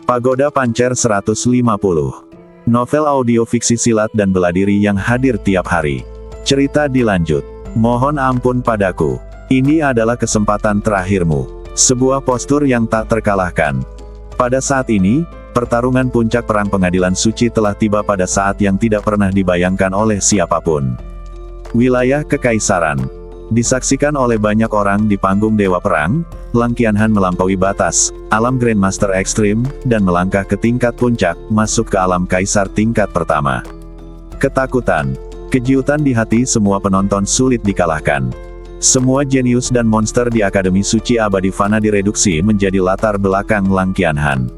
Pagoda Pancer 150. Novel audio fiksi silat dan bela diri yang hadir tiap hari. Cerita dilanjut. Mohon ampun padaku. Ini adalah kesempatan terakhirmu. Sebuah postur yang tak terkalahkan. Pada saat ini, pertarungan puncak perang pengadilan suci telah tiba pada saat yang tidak pernah dibayangkan oleh siapapun. Wilayah Kekaisaran. Disaksikan oleh banyak orang di panggung Dewa Perang, Lang Qianhan melampaui batas, alam Grandmaster Ekstrim, dan melangkah ke tingkat puncak, masuk ke alam Kaisar tingkat pertama. Ketakutan, kejutan di hati semua penonton sulit dikalahkan. Semua jenius dan monster di Akademi Suci Abadi Fana direduksi menjadi latar belakang Lang Qianhan.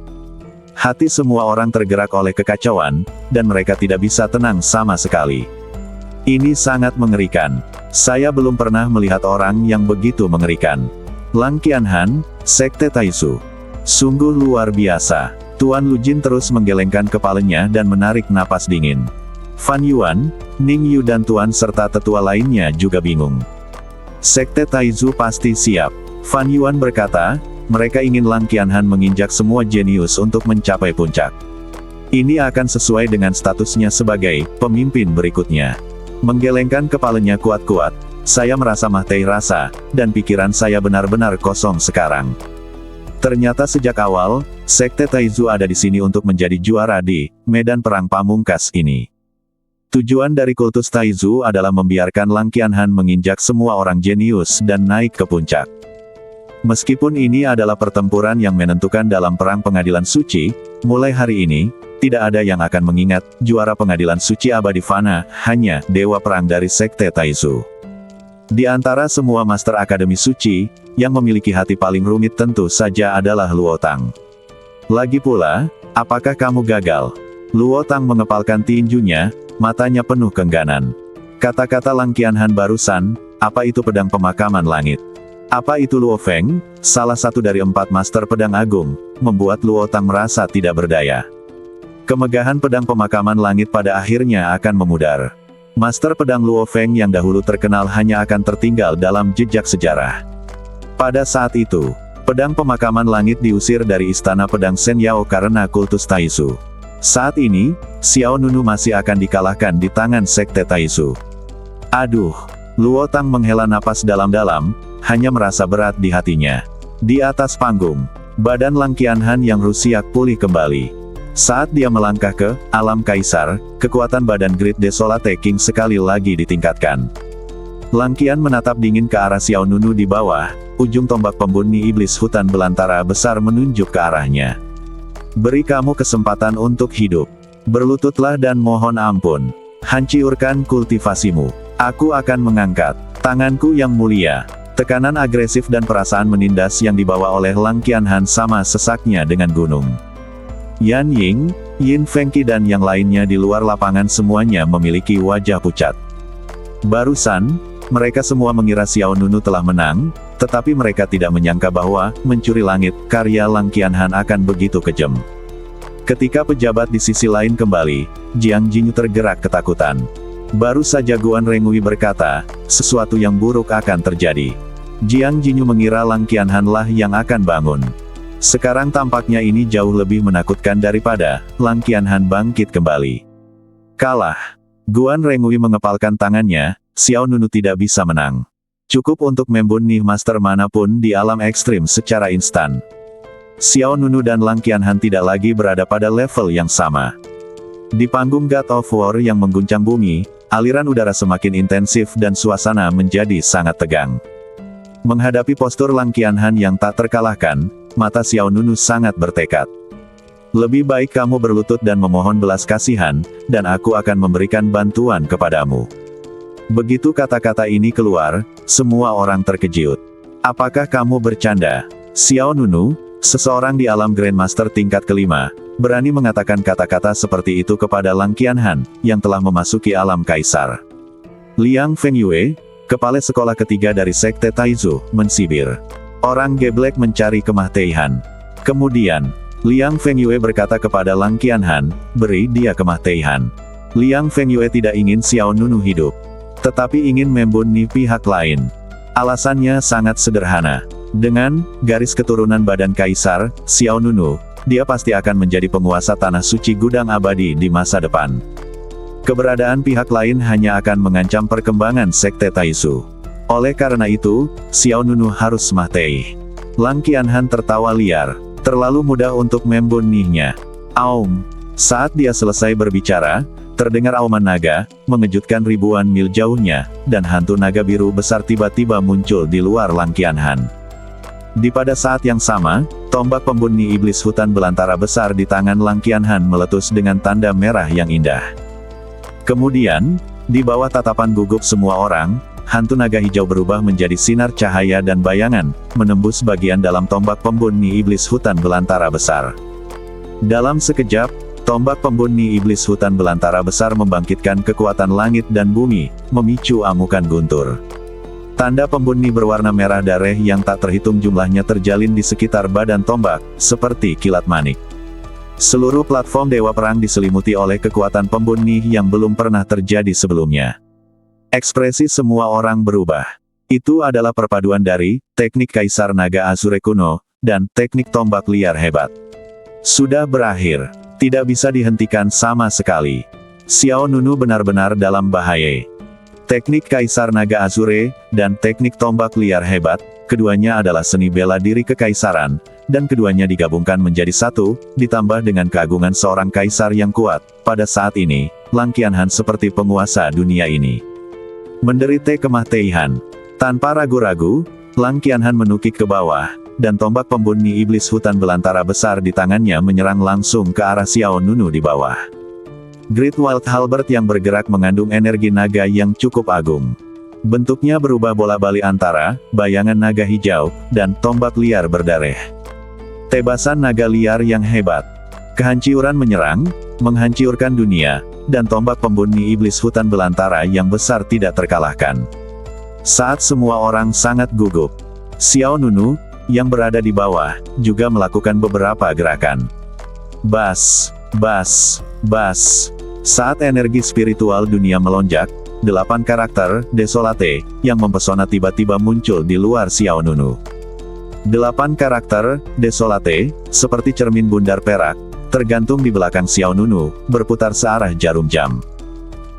Hati semua orang tergerak oleh kekacauan, dan mereka tidak bisa tenang sama sekali. Ini sangat mengerikan. Saya belum pernah melihat orang yang begitu mengerikan. Lang Qianhan, Sekte Taizu. Sungguh luar biasa. Tuan Lujin terus menggelengkan kepalanya dan menarik napas dingin. Fan Yuan, Ning Yu dan Tuan serta tetua lainnya juga bingung. Sekte Taizu pasti siap. Fan Yuan berkata, mereka ingin Lang Qianhan menginjak semua jenius untuk mencapai puncak. Ini akan sesuai dengan statusnya sebagai pemimpin berikutnya. Menggelengkan kepalanya kuat-kuat, saya merasa mahtai rasa, dan pikiran saya benar-benar kosong sekarang. Ternyata sejak awal, Sekte Taizu ada di sini untuk menjadi juara di medan perang pamungkas ini. Tujuan dari kultus Taizu adalah membiarkan Lang Qianhan menginjak semua orang jenius dan naik ke puncak. Meskipun ini adalah pertempuran yang menentukan dalam perang pengadilan suci, mulai hari ini, tidak ada yang akan mengingat, juara pengadilan suci abadi Fana, hanya Dewa Perang dari Sekte Taizu. Di antara semua Master Akademi Suci, yang memiliki hati paling rumit tentu saja adalah Luo Tang. Lagi pula, apakah kamu gagal? Luo Tang mengepalkan tinjunya, matanya penuh kengganan. Kata-kata Lang Qianhan barusan, apa itu pedang pemakaman langit? Apa itu Luo Feng, salah satu dari 4 Master Pedang Agung, membuat Luo Tang merasa tidak berdaya. Kemegahan pedang pemakaman langit pada akhirnya akan memudar. Master pedang Luo Feng yang dahulu terkenal hanya akan tertinggal dalam jejak sejarah. Pada saat itu, pedang pemakaman langit diusir dari istana pedang Sen Yao karena kultus Taizu. Saat ini, Xiao Nunu masih akan dikalahkan di tangan Sekte Taizu. Aduh, Luo Tang menghela napas dalam-dalam, hanya merasa berat di hatinya. Di atas panggung, badan Lang Qianhan yang rusiak pulih kembali. Saat dia melangkah ke alam Kaisar, kekuatan badan Great Desolate King sekali lagi ditingkatkan. Lang Qian menatap dingin ke arah Xiao Nunu di bawah, ujung tombak pembunuh iblis hutan belantara besar menunjuk ke arahnya. Beri kamu kesempatan untuk hidup. Berlututlah dan mohon ampun. Hancurkan kultivasimu. Aku akan mengangkat tanganku yang mulia. Tekanan agresif dan perasaan menindas yang dibawa oleh Lang Qianhan sama sesaknya dengan gunung. Yan Ying, Yin Fengqi dan yang lainnya di luar lapangan semuanya memiliki wajah pucat. Barusan, mereka semua mengira Xiao Nunu telah menang, tetapi mereka tidak menyangka bahwa mencuri langit karya Lang Qianhan akan begitu kejam. Ketika pejabat di sisi lain kembali, Jiang Jinyu tergerak ketakutan. Baru saja Guan Rengui berkata, sesuatu yang buruk akan terjadi. Jiang Jinyu mengira Lang Qianhan lah yang akan bangun. Sekarang tampaknya ini jauh lebih menakutkan daripada Lang Qianhan bangkit kembali. Kalah. Guan Rengui mengepalkan tangannya, Xiao Nunu tidak bisa menang. Cukup untuk membunuh master manapun di alam ekstrim secara instan. Xiao Nunu dan Lang Qianhan tidak lagi berada pada level yang sama. Di panggung God of War yang mengguncang bumi, aliran udara semakin intensif dan suasana menjadi sangat tegang. Menghadapi postur Lang Qianhan yang tak terkalahkan, mata Xiao Nunu sangat bertekad. Lebih baik kamu berlutut dan memohon belas kasihan, dan aku akan memberikan bantuan kepadamu. Begitu kata-kata ini keluar, semua orang terkejut. Apakah kamu bercanda? Xiao Nunu, seseorang di alam Grandmaster tingkat kelima, berani mengatakan kata-kata seperti itu kepada Lang Qianhan, yang telah memasuki alam Kaisar. Liang Fengyue, kepala sekolah ketiga dari Sekte Taizu, mensibir. Orang geblek mencari kemah-teihan. Kemudian, Liang Fengyue berkata kepada Lang Qianhan, beri dia kemah-teihan. Liang Fengyue tidak ingin Xiao Nunu hidup, tetapi ingin membunuh pihak lain. Alasannya sangat sederhana. Dengan garis keturunan badan Kaisar, Xiao Nunu dia pasti akan menjadi penguasa tanah suci gudang abadi di masa depan. Keberadaan pihak lain hanya akan mengancam perkembangan sekte Taisu. Oleh karena itu, Xiao Nunu harus mati. Lang Qianhan tertawa liar, terlalu mudah untuk membunuhnya. Aum. Saat dia selesai berbicara, terdengar auman naga, mengejutkan ribuan mil jauhnya, dan hantu naga biru besar tiba-tiba muncul di luar Lang Qianhan. Pada saat yang sama, tombak pembunuh iblis hutan belantara besar di tangan Lang Qianhan meletus dengan tanda merah yang indah. Kemudian, di bawah tatapan gugup semua orang, hantu naga hijau berubah menjadi sinar cahaya dan bayangan, menembus bagian dalam tombak pembunuh iblis hutan belantara besar. Dalam sekejap, tombak pembunuh iblis hutan belantara besar membangkitkan kekuatan langit dan bumi, memicu amukan guntur. Tanda pembunuh berwarna merah darah yang tak terhitung jumlahnya terjalin di sekitar badan tombak, seperti kilat manik. Seluruh platform Dewa Perang diselimuti oleh kekuatan pembunuh yang belum pernah terjadi sebelumnya. Ekspresi semua orang berubah. Itu adalah perpaduan dari teknik Kaisar Naga Azure kuno, dan teknik tombak liar hebat. Sudah berakhir. Tidak bisa dihentikan sama sekali. Xiao Nunu benar-benar dalam bahaya. Teknik Kaisar Naga Azure, dan teknik tombak liar hebat, keduanya adalah seni bela diri kekaisaran, dan keduanya digabungkan menjadi satu, ditambah dengan keagungan seorang kaisar yang kuat. Pada saat ini, Lang Qianhan seperti penguasa dunia ini. Menderita kematian. Tanpa ragu-ragu, Lang Qianhan menukik ke bawah, dan tombak pembunuh iblis hutan belantara besar di tangannya menyerang langsung ke arah Xiao Nunu di bawah. Great Wild Halberd yang bergerak mengandung energi naga yang cukup agung. Bentuknya berubah bola-balik antara bayangan naga hijau dan tombak liar berdarah. Tebasan naga liar yang hebat. Kehancuran menyerang, menghancurkan dunia, dan tombak pembunuh iblis hutan belantara yang besar tidak terkalahkan. Saat semua orang sangat gugup, Xiao Nunu, yang berada di bawah, juga melakukan beberapa gerakan. Bas, bas, bas. Saat energi spiritual dunia melonjak, 8 karakter Desolate yang mempesona tiba-tiba muncul di luar Xiao Nunu. 8 karakter Desolate, seperti cermin bundar perak, tergantung di belakang Xiao Nunu, berputar searah jarum jam.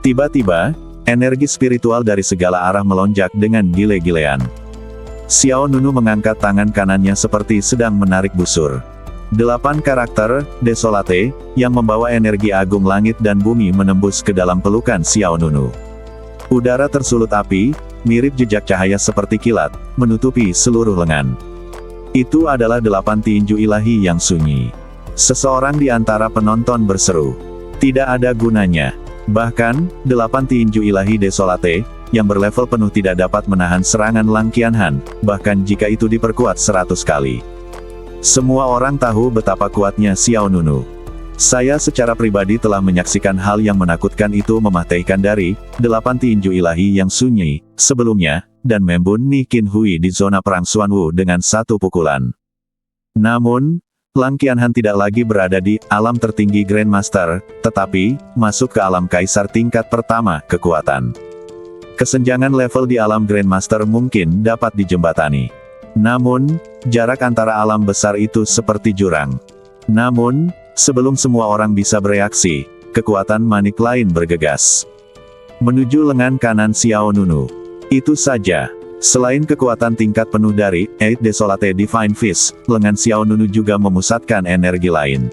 Tiba-tiba, energi spiritual dari segala arah melonjak dengan gile-gilean. Xiao Nunu mengangkat tangan kanannya seperti sedang menarik busur. 8 karakter Desolate, yang membawa energi agung langit dan bumi menembus ke dalam pelukan Xiao Nunu. Udara tersulut api, mirip jejak cahaya seperti kilat, menutupi seluruh lengan. Itu adalah 8 tinju ilahi yang sunyi. Seseorang di antara penonton berseru. Tidak ada gunanya. Bahkan, 8 tinju ilahi Desolate, yang berlevel penuh tidak dapat menahan serangan Lang Qianhan, bahkan jika itu diperkuat 100 kali. Semua orang tahu betapa kuatnya Xiao Nunu. Saya secara pribadi telah menyaksikan hal yang menakutkan itu mematikan dari 8 tinju ilahi yang sunyi, sebelumnya, dan membunuh Qin Hui di zona perang Xuanwu dengan 1 pukulan. Namun, Lang Qianhan tidak lagi berada di alam tertinggi Grandmaster, tetapi masuk ke alam kaisar tingkat pertama kekuatan. Kesenjangan level di alam Grandmaster mungkin dapat dijembatani. Namun, jarak antara alam besar itu seperti jurang. Namun, sebelum semua orang bisa bereaksi, kekuatan manik lain bergegas menuju lengan kanan Xiao Nunu. Itu saja. Selain kekuatan tingkat penuh dari Eight Desolate Divine Fist, lengan Xiao Nunu juga memusatkan energi lain.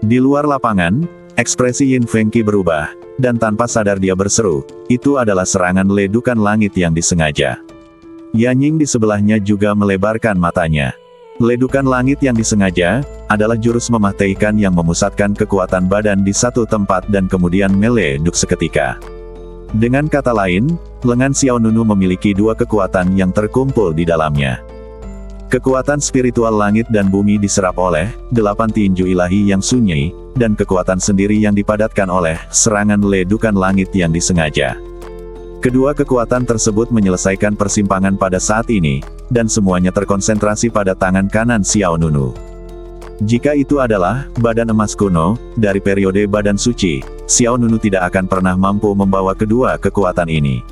Di luar lapangan, ekspresi Yin Fengqi berubah, dan tanpa sadar dia berseru, itu adalah serangan ledukan langit yang disengaja. Yanying di sebelahnya juga melebarkan matanya. Ledukan langit yang disengaja, adalah jurus mematikan yang memusatkan kekuatan badan di satu tempat dan kemudian meleduk seketika. Dengan kata lain, lengan Xiao Nunu memiliki 2 kekuatan yang terkumpul di dalamnya. Kekuatan spiritual langit dan bumi diserap oleh 8 tinju ilahi yang sunyi, dan kekuatan sendiri yang dipadatkan oleh serangan ledukan langit yang disengaja. Kedua kekuatan tersebut menyelesaikan persimpangan pada saat ini, dan semuanya terkonsentrasi pada tangan kanan Xiao Nunu. Jika itu adalah badan emas kuno, dari periode badan suci, Xiao Nunu tidak akan pernah mampu membawa kedua kekuatan ini.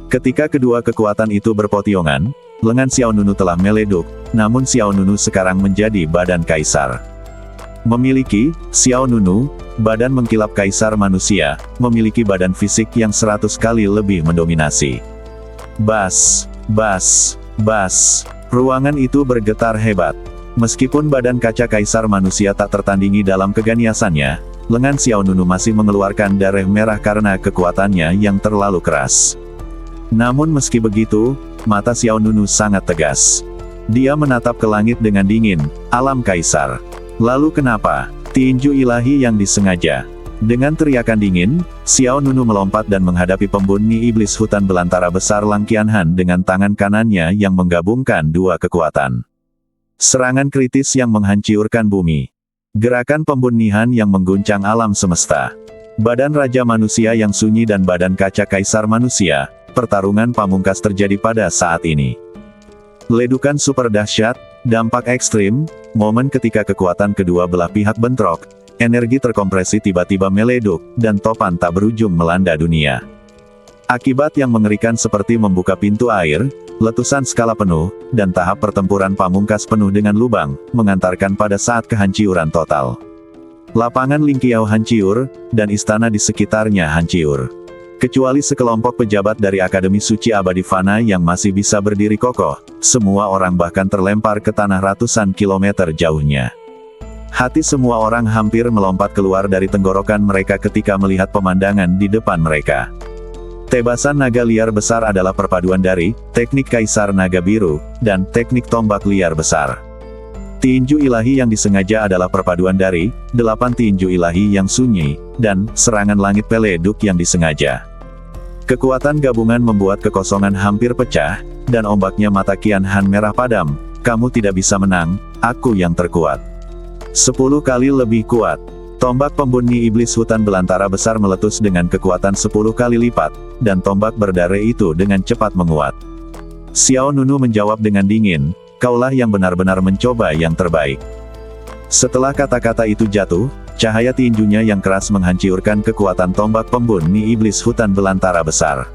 Ketika kedua kekuatan itu berpotiongan, lengan Xiao Nunu telah meleduk, namun Xiao Nunu sekarang menjadi badan kaisar. Xiao Nunu, badan mengkilap kaisar manusia, memiliki badan fisik yang 100 kali lebih mendominasi. Bas, bas, bas. Ruangan itu bergetar hebat. Meskipun badan kaca kaisar manusia tak tertandingi dalam keganiasannya, lengan Xiao Nunu masih mengeluarkan darah merah karena kekuatannya yang terlalu keras. Namun meski begitu, mata Xiao Nunu sangat tegas. Dia menatap ke langit dengan dingin, alam kaisar. Lalu kenapa? Tinju ilahi yang disengaja. Dengan teriakan dingin, Xiao Nunu melompat dan menghadapi pembunuh iblis hutan belantara besar Lang Qianhan dengan tangan kanannya yang menggabungkan dua kekuatan. Serangan kritis yang menghancurkan bumi. Gerakan pembunihan yang mengguncang alam semesta. Badan Raja Manusia yang sunyi dan badan kaca Kaisar Manusia, pertarungan pamungkas terjadi pada saat ini. Ledukan super dahsyat, dampak ekstrim, momen ketika kekuatan kedua belah pihak bentrok, energi terkompresi tiba-tiba meleduk, dan topan tak berujung melanda dunia. Akibat yang mengerikan seperti membuka pintu air, letusan skala penuh, dan tahap pertempuran pamungkas penuh dengan lubang, mengantarkan pada saat kehancuran total. Lapangan Lingqiao hancur, dan istana di sekitarnya hancur. Kecuali sekelompok pejabat dari Akademi Suci Abadi Fana yang masih bisa berdiri kokoh, semua orang bahkan terlempar ke tanah ratusan kilometer jauhnya. Hati semua orang hampir melompat keluar dari tenggorokan mereka ketika melihat pemandangan di depan mereka. Tebasan naga liar besar adalah perpaduan dari teknik Kaisar Naga Biru dan teknik tombak liar besar. Tinju ilahi yang disengaja adalah perpaduan dari 8 tinju ilahi yang sunyi dan serangan langit peleduk yang disengaja. Kekuatan gabungan membuat kekosongan hampir pecah, dan ombaknya mata Qianhan merah padam. Kamu tidak bisa menang, aku yang terkuat. 10 kali lebih kuat. Tombak pembunuh iblis hutan belantara besar meletus dengan kekuatan 10 kali lipat, dan tombak berdarah itu dengan cepat menguat. Xiao Nunu menjawab dengan dingin, kaulah yang benar-benar mencoba yang terbaik. Setelah kata-kata itu jatuh, cahaya tinjunya yang keras menghancurkan kekuatan tombak pembunuh iblis hutan belantara besar.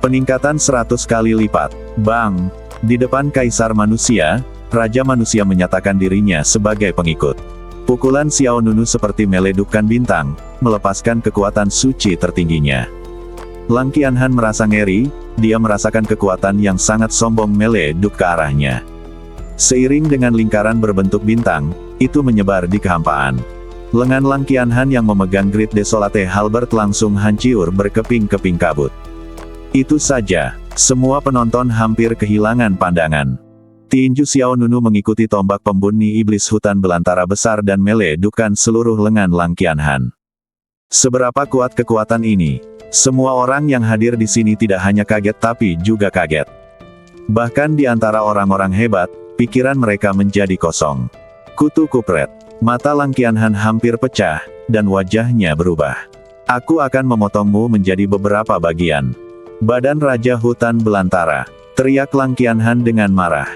Peningkatan 100 kali lipat. Bang! Di depan Kaisar Manusia, Raja Manusia menyatakan dirinya sebagai pengikut. Pukulan Xiao Nunu seperti meledukkan bintang, melepaskan kekuatan suci tertingginya. Lang Qianhan merasa ngeri, dia merasakan kekuatan yang sangat sombong meleduk ke arahnya. Seiring dengan lingkaran berbentuk bintang, itu menyebar di kehampaan. Lengan Lang Qianhan yang memegang Great Desolate Halberd langsung hancur berkeping-keping kabut. Itu saja, semua penonton hampir kehilangan pandangan. Tinju Xiao Nunu mengikuti tombak pembunuh iblis hutan belantara besar dan meledukkan seluruh lengan Lang Qianhan. Seberapa kuat kekuatan ini? Semua orang yang hadir di sini tidak hanya kaget tapi juga kaget. Bahkan di antara orang-orang hebat, pikiran mereka menjadi kosong. Kutu kupret. Mata Lang Qianhan hampir pecah, dan wajahnya berubah. Aku akan memotongmu menjadi beberapa bagian. Badan Raja Hutan Belantara. Teriak Lang Qianhan dengan marah.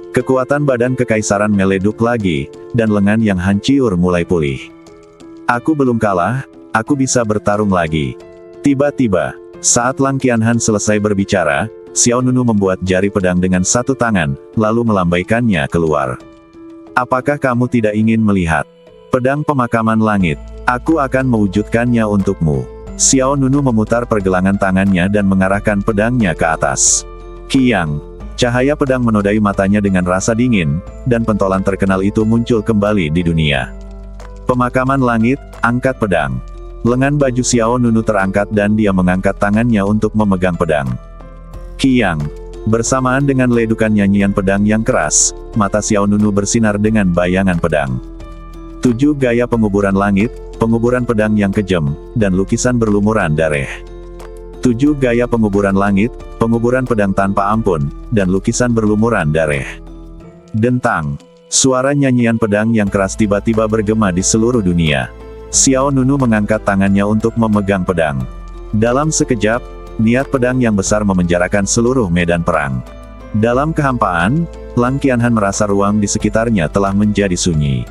Kekuatan badan kekaisaran meleduk lagi, dan lengan yang hancur mulai pulih. Aku belum kalah, aku bisa bertarung lagi. Tiba-tiba, saat Lang Qianhan selesai berbicara, Xiao Nunu membuat jari pedang dengan satu tangan, lalu melambaikannya keluar. Apakah kamu tidak ingin melihat pedang pemakaman langit? Aku akan mewujudkannya untukmu. Xiao Nunu memutar pergelangan tangannya dan mengarahkan pedangnya ke atas. Kiang. Cahaya pedang menodai matanya dengan rasa dingin, dan pentolan terkenal itu muncul kembali di dunia. Pemakaman langit, angkat pedang. Lengan baju Xiao Nunu terangkat dan dia mengangkat tangannya untuk memegang pedang. Kiang. Bersamaan dengan ledukan nyanyian pedang yang keras, mata Xiao Nunu bersinar dengan bayangan pedang. 7 gaya penguburan langit, penguburan pedang yang kejam, dan lukisan berlumuran darah. 7 gaya penguburan langit, penguburan pedang tanpa ampun, dan lukisan berlumuran darah. Dentang. Suara nyanyian pedang yang keras tiba-tiba bergema di seluruh dunia. Xiao Nunu mengangkat tangannya untuk memegang pedang. Dalam sekejap, niat pedang yang besar memenjarakan seluruh medan perang. Dalam kehampaan, Lang Qianhan merasa ruang di sekitarnya telah menjadi sunyi.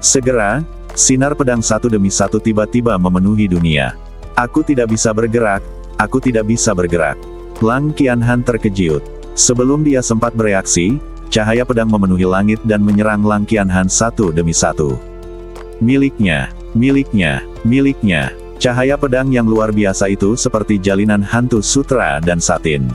Segera, sinar pedang satu demi satu tiba-tiba memenuhi dunia. Aku tidak bisa bergerak. Aku tidak bisa bergerak. Lang Qianhan terkejut. Sebelum dia sempat bereaksi, cahaya pedang memenuhi langit dan menyerang Lang Qianhan satu demi satu. Miliknya, miliknya, miliknya. Cahaya pedang yang luar biasa itu seperti jalinan hantu sutra dan satin.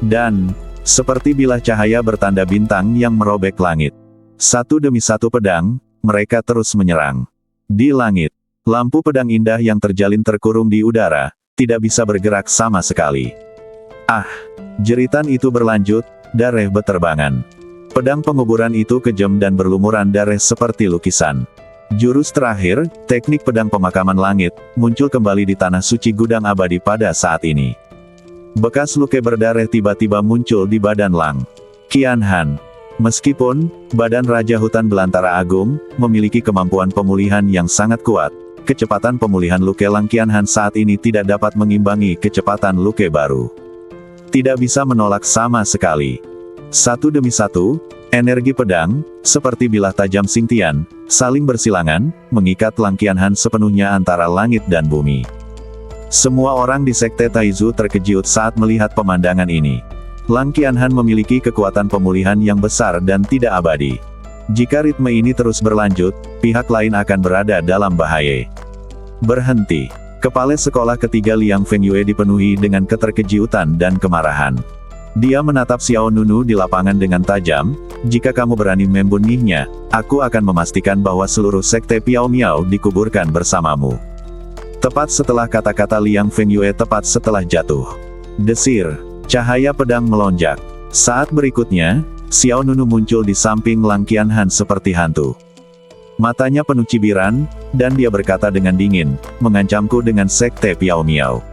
Dan, seperti bilah cahaya bertanda bintang yang merobek langit. Satu demi satu pedang, mereka terus menyerang. Di langit, lampu pedang indah yang terjalin terkurung di udara, tidak bisa bergerak sama sekali. Ah! Jeritan itu berlanjut, darah beterbangan. Pedang penguburan itu kejam dan berlumuran darah seperti lukisan. Jurus terakhir, teknik pedang pemakaman langit, muncul kembali di tanah suci gudang abadi pada saat ini. Bekas luka berdarah tiba-tiba muncul di badan Lang Qianhan. Meskipun, badan Raja Hutan Belantara Agung, memiliki kemampuan pemulihan yang sangat kuat, kecepatan pemulihan luka Lang Qianhan saat ini tidak dapat mengimbangi kecepatan luka baru. Tidak bisa menolak sama sekali. Satu demi satu, energi pedang, seperti bilah tajam Xingtian, saling bersilangan, mengikat Lang Qianhan sepenuhnya antara langit dan bumi. Semua orang di Sekte Taizu terkejut saat melihat pemandangan ini. Lang Qianhan memiliki kekuatan pemulihan yang besar dan tidak abadi. Jika ritme ini terus berlanjut, pihak lain akan berada dalam bahaya. Berhenti. Kepala sekolah ketiga Liang Fengyue dipenuhi dengan keterkejutan dan kemarahan. Dia menatap Xiao Nunu di lapangan dengan tajam, "Jika kamu berani membunuhnya, aku akan memastikan bahwa seluruh sekte Piao Miao dikuburkan bersamamu." Tepat setelah kata-kata Liang Fengyue tepat setelah jatuh. Desir, cahaya pedang melonjak. Saat berikutnya, Xiao Nunu muncul di samping Lang Qianhan seperti hantu. Matanya penuh cibiran, dan dia berkata dengan dingin, "Mengancamku dengan sekte Piao Miao.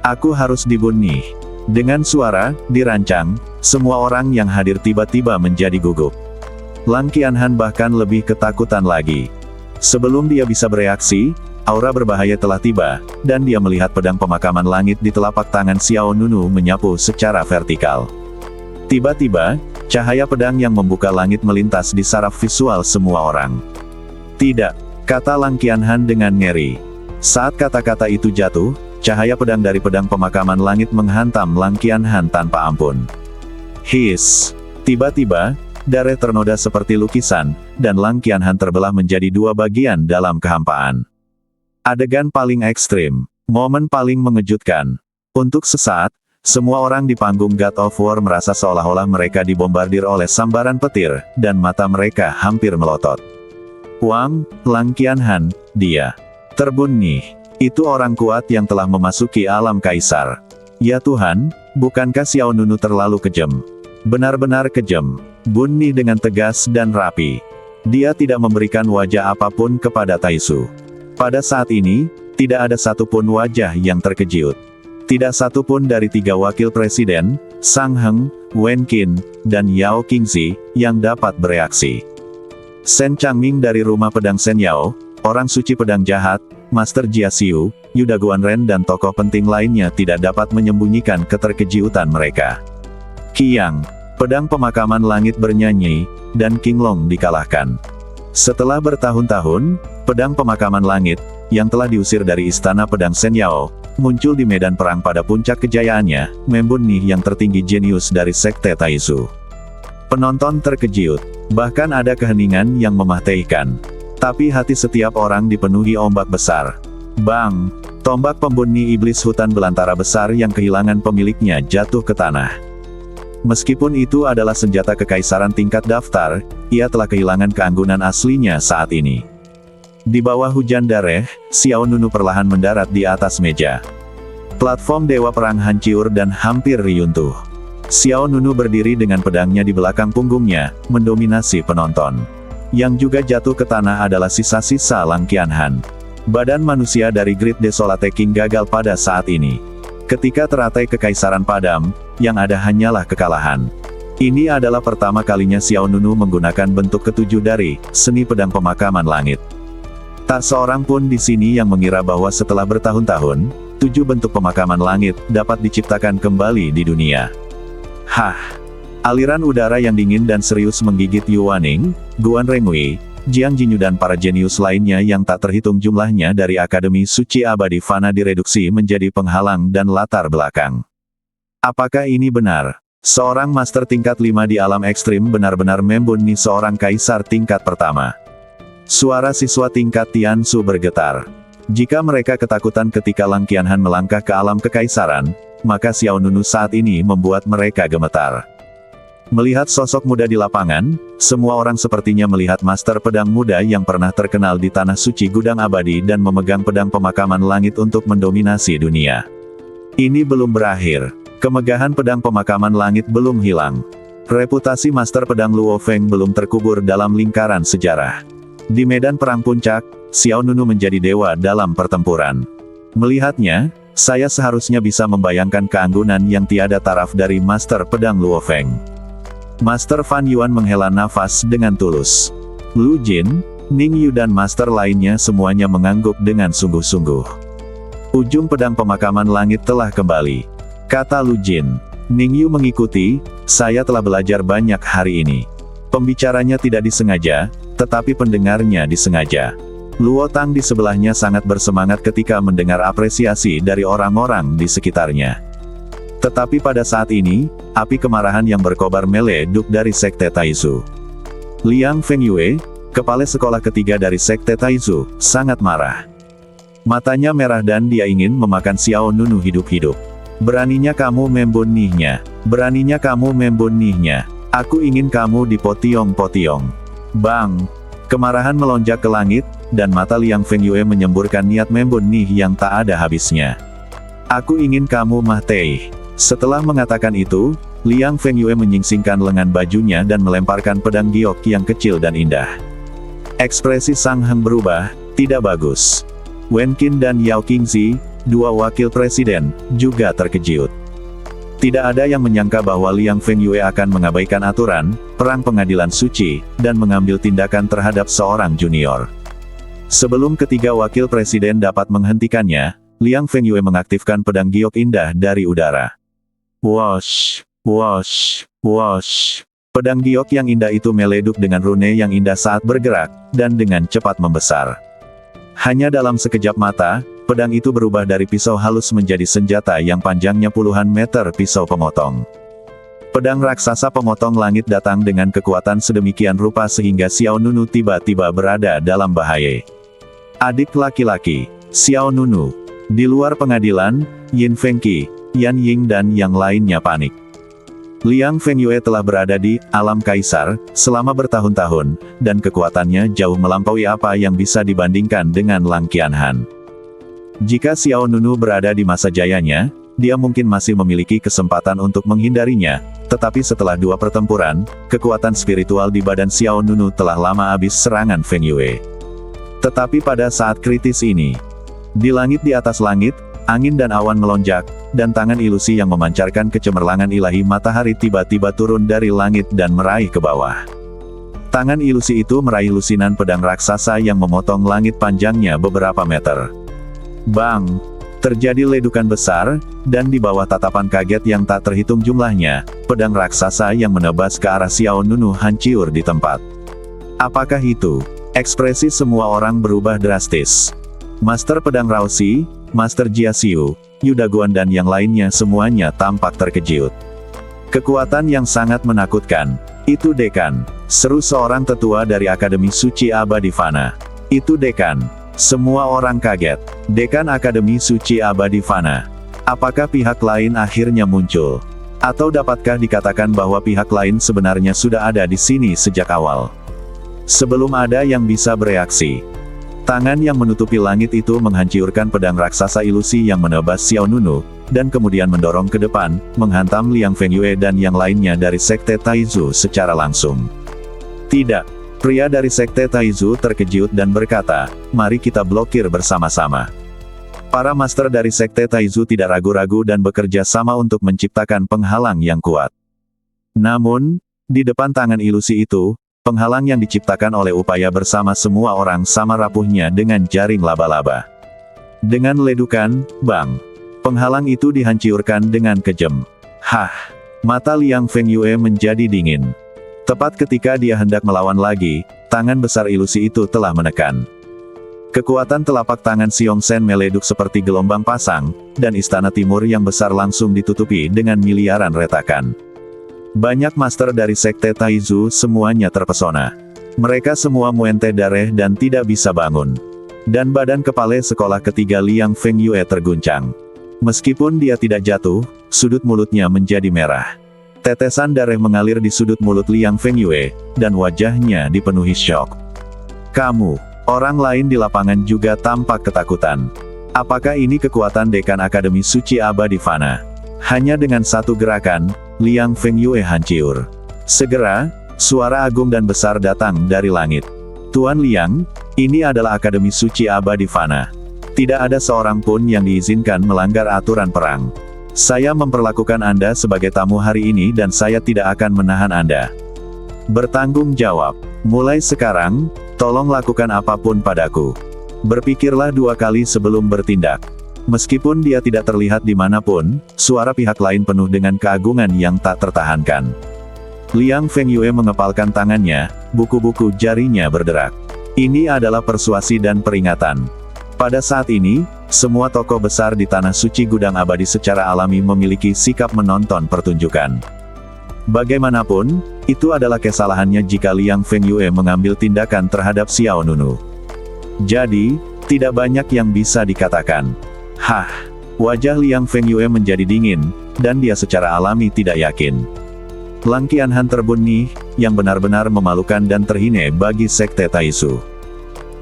Aku harus dibunuh." Dengan suara dirancang, semua orang yang hadir tiba-tiba menjadi gugup. Lang Qianhan bahkan lebih ketakutan lagi. Sebelum dia bisa bereaksi, aura berbahaya telah tiba, dan dia melihat pedang pemakaman langit di telapak tangan Xiao Nunu menyapu secara vertikal. Tiba-tiba, cahaya pedang yang membuka langit melintas di saraf visual semua orang. "Tidak," kata Lang Qianhan dengan ngeri. Saat kata-kata itu jatuh, cahaya pedang dari pedang pemakaman langit menghantam Lang Qianhan tanpa ampun. Hiss! Tiba-tiba, darah ternoda seperti lukisan, dan Lang Qianhan terbelah menjadi dua bagian dalam kehampaan. Adegan paling ekstrim, momen paling mengejutkan. Untuk sesaat, semua orang di panggung God of War merasa seolah-olah mereka dibombardir oleh sambaran petir, dan mata mereka hampir melotot. Wang, Lang Qianhan, dia terbunuh. Itu orang kuat yang telah memasuki alam kaisar. Ya Tuhan, bukankah Xiao Nunu terlalu kejam? Benar-benar kejam. Bunuh dengan tegas dan rapi. Dia tidak memberikan wajah apapun kepada Taizu. Pada saat ini, tidak ada satupun wajah yang terkejut. Tidak satupun dari tiga wakil presiden, Sang Heng, Wen Qin, dan Yao Qingzi, yang dapat bereaksi. Shen Changming dari rumah pedang Shen Yao, orang suci pedang jahat, Master Jia Xiu, Yuda Guanren dan tokoh penting lainnya tidak dapat menyembunyikan keterkejutan mereka. Qiang, pedang pemakaman langit bernyanyi, dan Qinglong dikalahkan. Setelah bertahun-tahun, pedang pemakaman langit, yang telah diusir dari istana pedang Shen Yao, muncul di medan perang pada puncak kejayaannya, membunuh yang tertinggi jenius dari Sekte Taizu. Penonton terkejut, bahkan ada keheningan yang mematikan. Tapi hati setiap orang dipenuhi ombak besar. Bang! Tombak pembunuh iblis hutan belantara besar yang kehilangan pemiliknya jatuh ke tanah. Meskipun itu adalah senjata kekaisaran tingkat daftar, ia telah kehilangan keanggunan aslinya saat ini. Di bawah hujan darah, Xiao Nunu perlahan mendarat di atas meja. Platform Dewa Perang hancur dan hampir runtuh. Xiao Nunu berdiri dengan pedangnya di belakang punggungnya, mendominasi penonton. Yang juga jatuh ke tanah adalah sisa-sisa Lang Qianhan. Badan manusia dari Great Desolate King gagal pada saat ini. Ketika teratai kekaisaran padam, yang ada hanyalah kekalahan. Ini adalah pertama kalinya Xiao Nunu menggunakan bentuk ketujuh dari seni pedang pemakaman langit. Tak seorang pun di sini yang mengira bahwa setelah bertahun-tahun, 7 bentuk pemakaman langit dapat diciptakan kembali di dunia. Hah! Aliran udara yang dingin dan serius menggigit Yu Waning, Guan Rengwei, Jiang Jinyu dan para jenius lainnya yang tak terhitung jumlahnya dari Akademi Suci Abadi Fana direduksi menjadi penghalang dan latar belakang. Apakah ini benar? Seorang master tingkat 5 di alam ekstrim benar-benar membunuh seorang kaisar tingkat pertama. Suara siswa tingkat Tianzu bergetar. Jika mereka ketakutan ketika Lang Qianhan melangkah ke alam kekaisaran, maka Xiao Nunu saat ini membuat mereka gemetar. Melihat sosok muda di lapangan, semua orang sepertinya melihat master pedang muda yang pernah terkenal di tanah suci gudang abadi dan memegang pedang pemakaman langit untuk mendominasi dunia. Ini belum berakhir. Kemegahan pedang pemakaman langit belum hilang. Reputasi master pedang Luo Feng belum terkubur dalam lingkaran sejarah. Di medan perang puncak, Xiao Nunu menjadi dewa dalam pertempuran. Melihatnya, saya seharusnya bisa membayangkan keanggunan yang tiada taraf dari master pedang Luo Feng. Master Fan Yuan menghela nafas dengan tulus. Lu Jin, Ning Yu dan master lainnya semuanya mengangguk dengan sungguh-sungguh. Ujung pedang pemakaman langit telah kembali. Kata Lu Jin. Ning Yu mengikuti, saya telah belajar banyak hari ini. Pembicaranya tidak disengaja, tetapi pendengarnya disengaja. Luo Tang di sebelahnya sangat bersemangat ketika mendengar apresiasi dari orang-orang di sekitarnya. Tetapi pada saat ini, api kemarahan yang berkobar meleduk dari Sekte Taizu. Liang Fengyue, kepala sekolah ketiga dari Sekte Taizu, sangat marah. Matanya merah dan dia ingin memakan Xiao Nunu hidup-hidup. Beraninya kamu membunuhnya. Beraninya kamu membunuhnya. Aku ingin kamu dipotong-potong. Bang! Kemarahan melonjak ke langit, dan mata Liang Fengyue menyemburkan niat membunuh yang tak ada habisnya. Aku ingin kamu mati. Setelah mengatakan itu, Liang Fengyue menyingsingkan lengan bajunya dan melemparkan pedang giok yang kecil dan indah. Ekspresi Sang Heng berubah, tidak bagus. Wen Qin dan Yao Qingzi, dua wakil presiden, juga terkejut. Tidak ada yang menyangka bahwa Liang Fengyue akan mengabaikan aturan, perang pengadilan suci, dan mengambil tindakan terhadap seorang junior. Sebelum ketiga wakil presiden dapat menghentikannya, Liang Fengyue mengaktifkan pedang giok indah dari udara. Wosh, wosh, wosh. Pedang giok yang indah itu meleduk dengan rune yang indah saat bergerak, dan dengan cepat membesar. Hanya dalam sekejap mata, pedang itu berubah dari pisau halus menjadi senjata yang panjangnya puluhan meter pisau pemotong. Pedang raksasa pemotong langit datang dengan kekuatan sedemikian rupa sehingga Xiao Nunu tiba-tiba berada dalam bahaya. Adik laki-laki, Xiao Nunu. Di luar pengadilan, Yin Fengqi, Yan Ying dan yang lainnya panik. Liang Fengyue telah berada di alam kaisar selama bertahun-tahun, dan kekuatannya jauh melampaui apa yang bisa dibandingkan dengan Lang Qianhan. Jika Xiao Nunu berada di masa jayanya, dia mungkin masih memiliki kesempatan untuk menghindarinya, tetapi setelah dua pertempuran, kekuatan spiritual di badan Xiao Nunu telah lama habis serangan Fengyue. Tetapi pada saat kritis ini, di langit di atas langit, angin dan awan melonjak, dan tangan ilusi yang memancarkan kecemerlangan ilahi matahari tiba-tiba turun dari langit dan meraih ke bawah. Tangan ilusi itu meraih lusinan pedang raksasa yang memotong langit panjangnya beberapa meter. Bang! Terjadi ledukan besar, dan di bawah tatapan kaget yang tak terhitung jumlahnya, pedang raksasa yang menebas ke arah Xiao Nunu hancur di tempat. Apakah itu? Ekspresi semua orang berubah drastis. Master Pedang Raoxi, Master Jia Xiu, Yu Daguan dan yang lainnya semuanya tampak terkejut. Kekuatan yang sangat menakutkan. Itu Dekan, seru seorang tetua dari Akademi Suci Abadi Fana. Itu Dekan. Semua orang kaget. Dekan Akademi Suci Abadi Fana. Apakah pihak lain akhirnya muncul? Atau dapatkah dikatakan bahwa pihak lain sebenarnya sudah ada di sini sejak awal? Sebelum ada yang bisa bereaksi. Tangan yang menutupi langit itu menghancurkan pedang raksasa ilusi yang menebas Xiao Nunu, dan kemudian mendorong ke depan, menghantam Liang Fengyue dan yang lainnya dari Sekte Taizu secara langsung. Tidak. Pria dari Sekte Taizu terkejut dan berkata, mari kita blokir bersama-sama. Para master dari Sekte Taizu tidak ragu-ragu dan bekerja sama untuk menciptakan penghalang yang kuat. Namun, di depan tangan ilusi itu, penghalang yang diciptakan oleh upaya bersama semua orang sama rapuhnya dengan jaring laba-laba. Dengan ledukan, bang. Penghalang itu dihancurkan dengan kejam. Hah! Mata Liang Fengyue menjadi dingin. Tepat ketika dia hendak melawan lagi, tangan besar ilusi itu telah menekan. Kekuatan telapak tangan Xiong Shen meleduk seperti gelombang pasang, dan istana timur yang besar langsung ditutupi dengan miliaran retakan. Banyak master dari Sekte Taizu semuanya terpesona. Mereka semua muentah darah dan tidak bisa bangun. Dan badan kepala sekolah ketiga Liang Fengyue terguncang. Meskipun dia tidak jatuh, sudut mulutnya menjadi merah. Tetesan darah mengalir di sudut mulut Liang Fengyue, dan wajahnya dipenuhi syok. Kamu, orang lain di lapangan juga tampak ketakutan. Apakah ini kekuatan dekan Akademi Suci Abadi Fana? Hanya dengan satu gerakan, Liang Fengyue hancur. Segera, suara agung dan besar datang dari langit. Tuan Liang, ini adalah Akademi Suci Abadi Fana. Tidak ada seorang pun yang diizinkan melanggar aturan perang. Saya memperlakukan Anda sebagai tamu hari ini dan saya tidak akan menahan Anda. Bertanggung jawab. Mulai sekarang, tolong lakukan apapun padaku. Berpikirlah 2 kali sebelum bertindak. Meskipun dia tidak terlihat dimanapun, suara pihak lain penuh dengan keagungan yang tak tertahankan. Liang Fengyue mengepalkan tangannya, buku-buku jarinya berderak. Ini adalah persuasi dan peringatan. Pada saat ini, semua tokoh besar di Tanah Suci Gudang Abadi secara alami memiliki sikap menonton pertunjukan. Bagaimanapun, itu adalah kesalahannya jika Liang Fengyue mengambil tindakan terhadap Xiao Nunu. Jadi, tidak banyak yang bisa dikatakan. Hah, wajah Liang Fengyue menjadi dingin, dan dia secara alami tidak yakin. Lang Qianhan terbun yang benar-benar memalukan dan terhina bagi Sekte Taizu.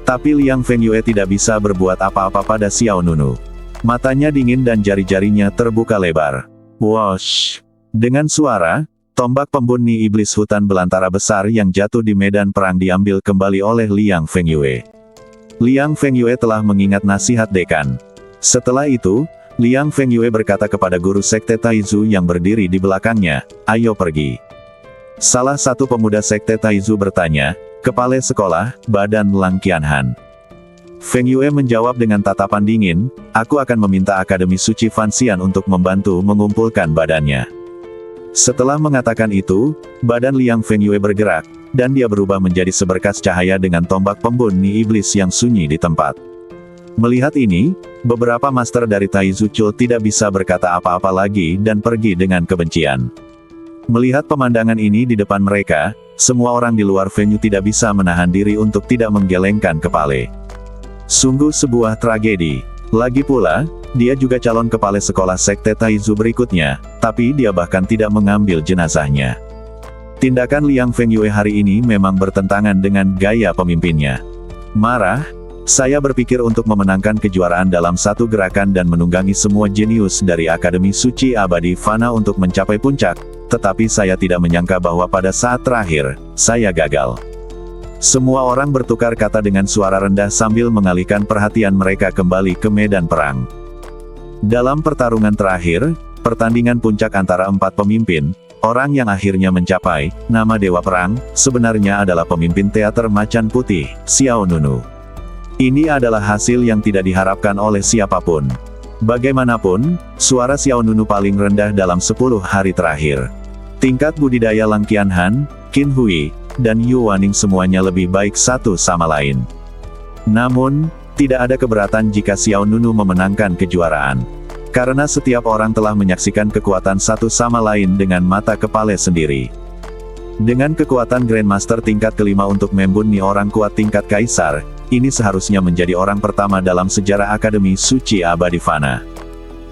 Tapi Liang Fengyue tidak bisa berbuat apa-apa pada Xiao Nunu. Matanya dingin dan jari-jarinya terbuka lebar. Wosh! Dengan suara, tombak pembunyi iblis hutan belantara besar yang jatuh di medan perang diambil kembali oleh Liang Fengyue. Liang Fengyue telah mengingat nasihat dekan. Setelah itu, Liang Fengyue berkata kepada guru Sekte Taizu yang berdiri di belakangnya, "Ayo pergi." Salah satu pemuda Sekte Taizu bertanya, "Kepala sekolah, badan Lang Qianhan." Fengyue menjawab dengan tatapan dingin, "Aku akan meminta Akademi Suci Fanxian untuk membantu mengumpulkan badannya." Setelah mengatakan itu, badan Liang Fengyue bergerak, dan dia berubah menjadi seberkas cahaya dengan tombak pembunyi iblis yang sunyi di tempat. Melihat ini, beberapa master dari Taizu Chou tidak bisa berkata apa-apa lagi dan pergi dengan kebencian. Melihat pemandangan ini di depan mereka, semua orang di luar venue tidak bisa menahan diri untuk tidak menggelengkan kepala. Sungguh sebuah tragedi. Lagi pula, dia juga calon kepala sekolah Sekte Taizu berikutnya, tapi dia bahkan tidak mengambil jenazahnya. Tindakan Liang Fengyue hari ini memang bertentangan dengan gaya pemimpinnya. Marah, saya berpikir untuk memenangkan kejuaraan dalam satu gerakan dan menunggangi semua jenius dari Akademi Suci Abadi Fana untuk mencapai puncak, tetapi saya tidak menyangka bahwa pada saat terakhir, saya gagal. Semua orang bertukar kata dengan suara rendah sambil mengalihkan perhatian mereka kembali ke medan perang. Dalam pertarungan terakhir, pertandingan puncak antara 4 pemimpin, orang yang akhirnya mencapai nama Dewa Perang, sebenarnya adalah pemimpin teater Macan Putih, Xiao Nunu. Ini adalah hasil yang tidak diharapkan oleh siapapun. Bagaimanapun, suara Xiao Nunu paling rendah dalam 10 hari terakhir. Tingkat budidaya Lang Qianhan, Qin Hui, dan Yu Waning semuanya lebih baik satu sama lain. Namun, tidak ada keberatan jika Xiao Nunu memenangkan kejuaraan. Karena setiap orang telah menyaksikan kekuatan satu sama lain dengan mata kepala sendiri. Dengan kekuatan Grandmaster tingkat kelima untuk membunuh orang kuat tingkat Kaisar, ini seharusnya menjadi orang pertama dalam sejarah Akademi Suci Abadi Fana.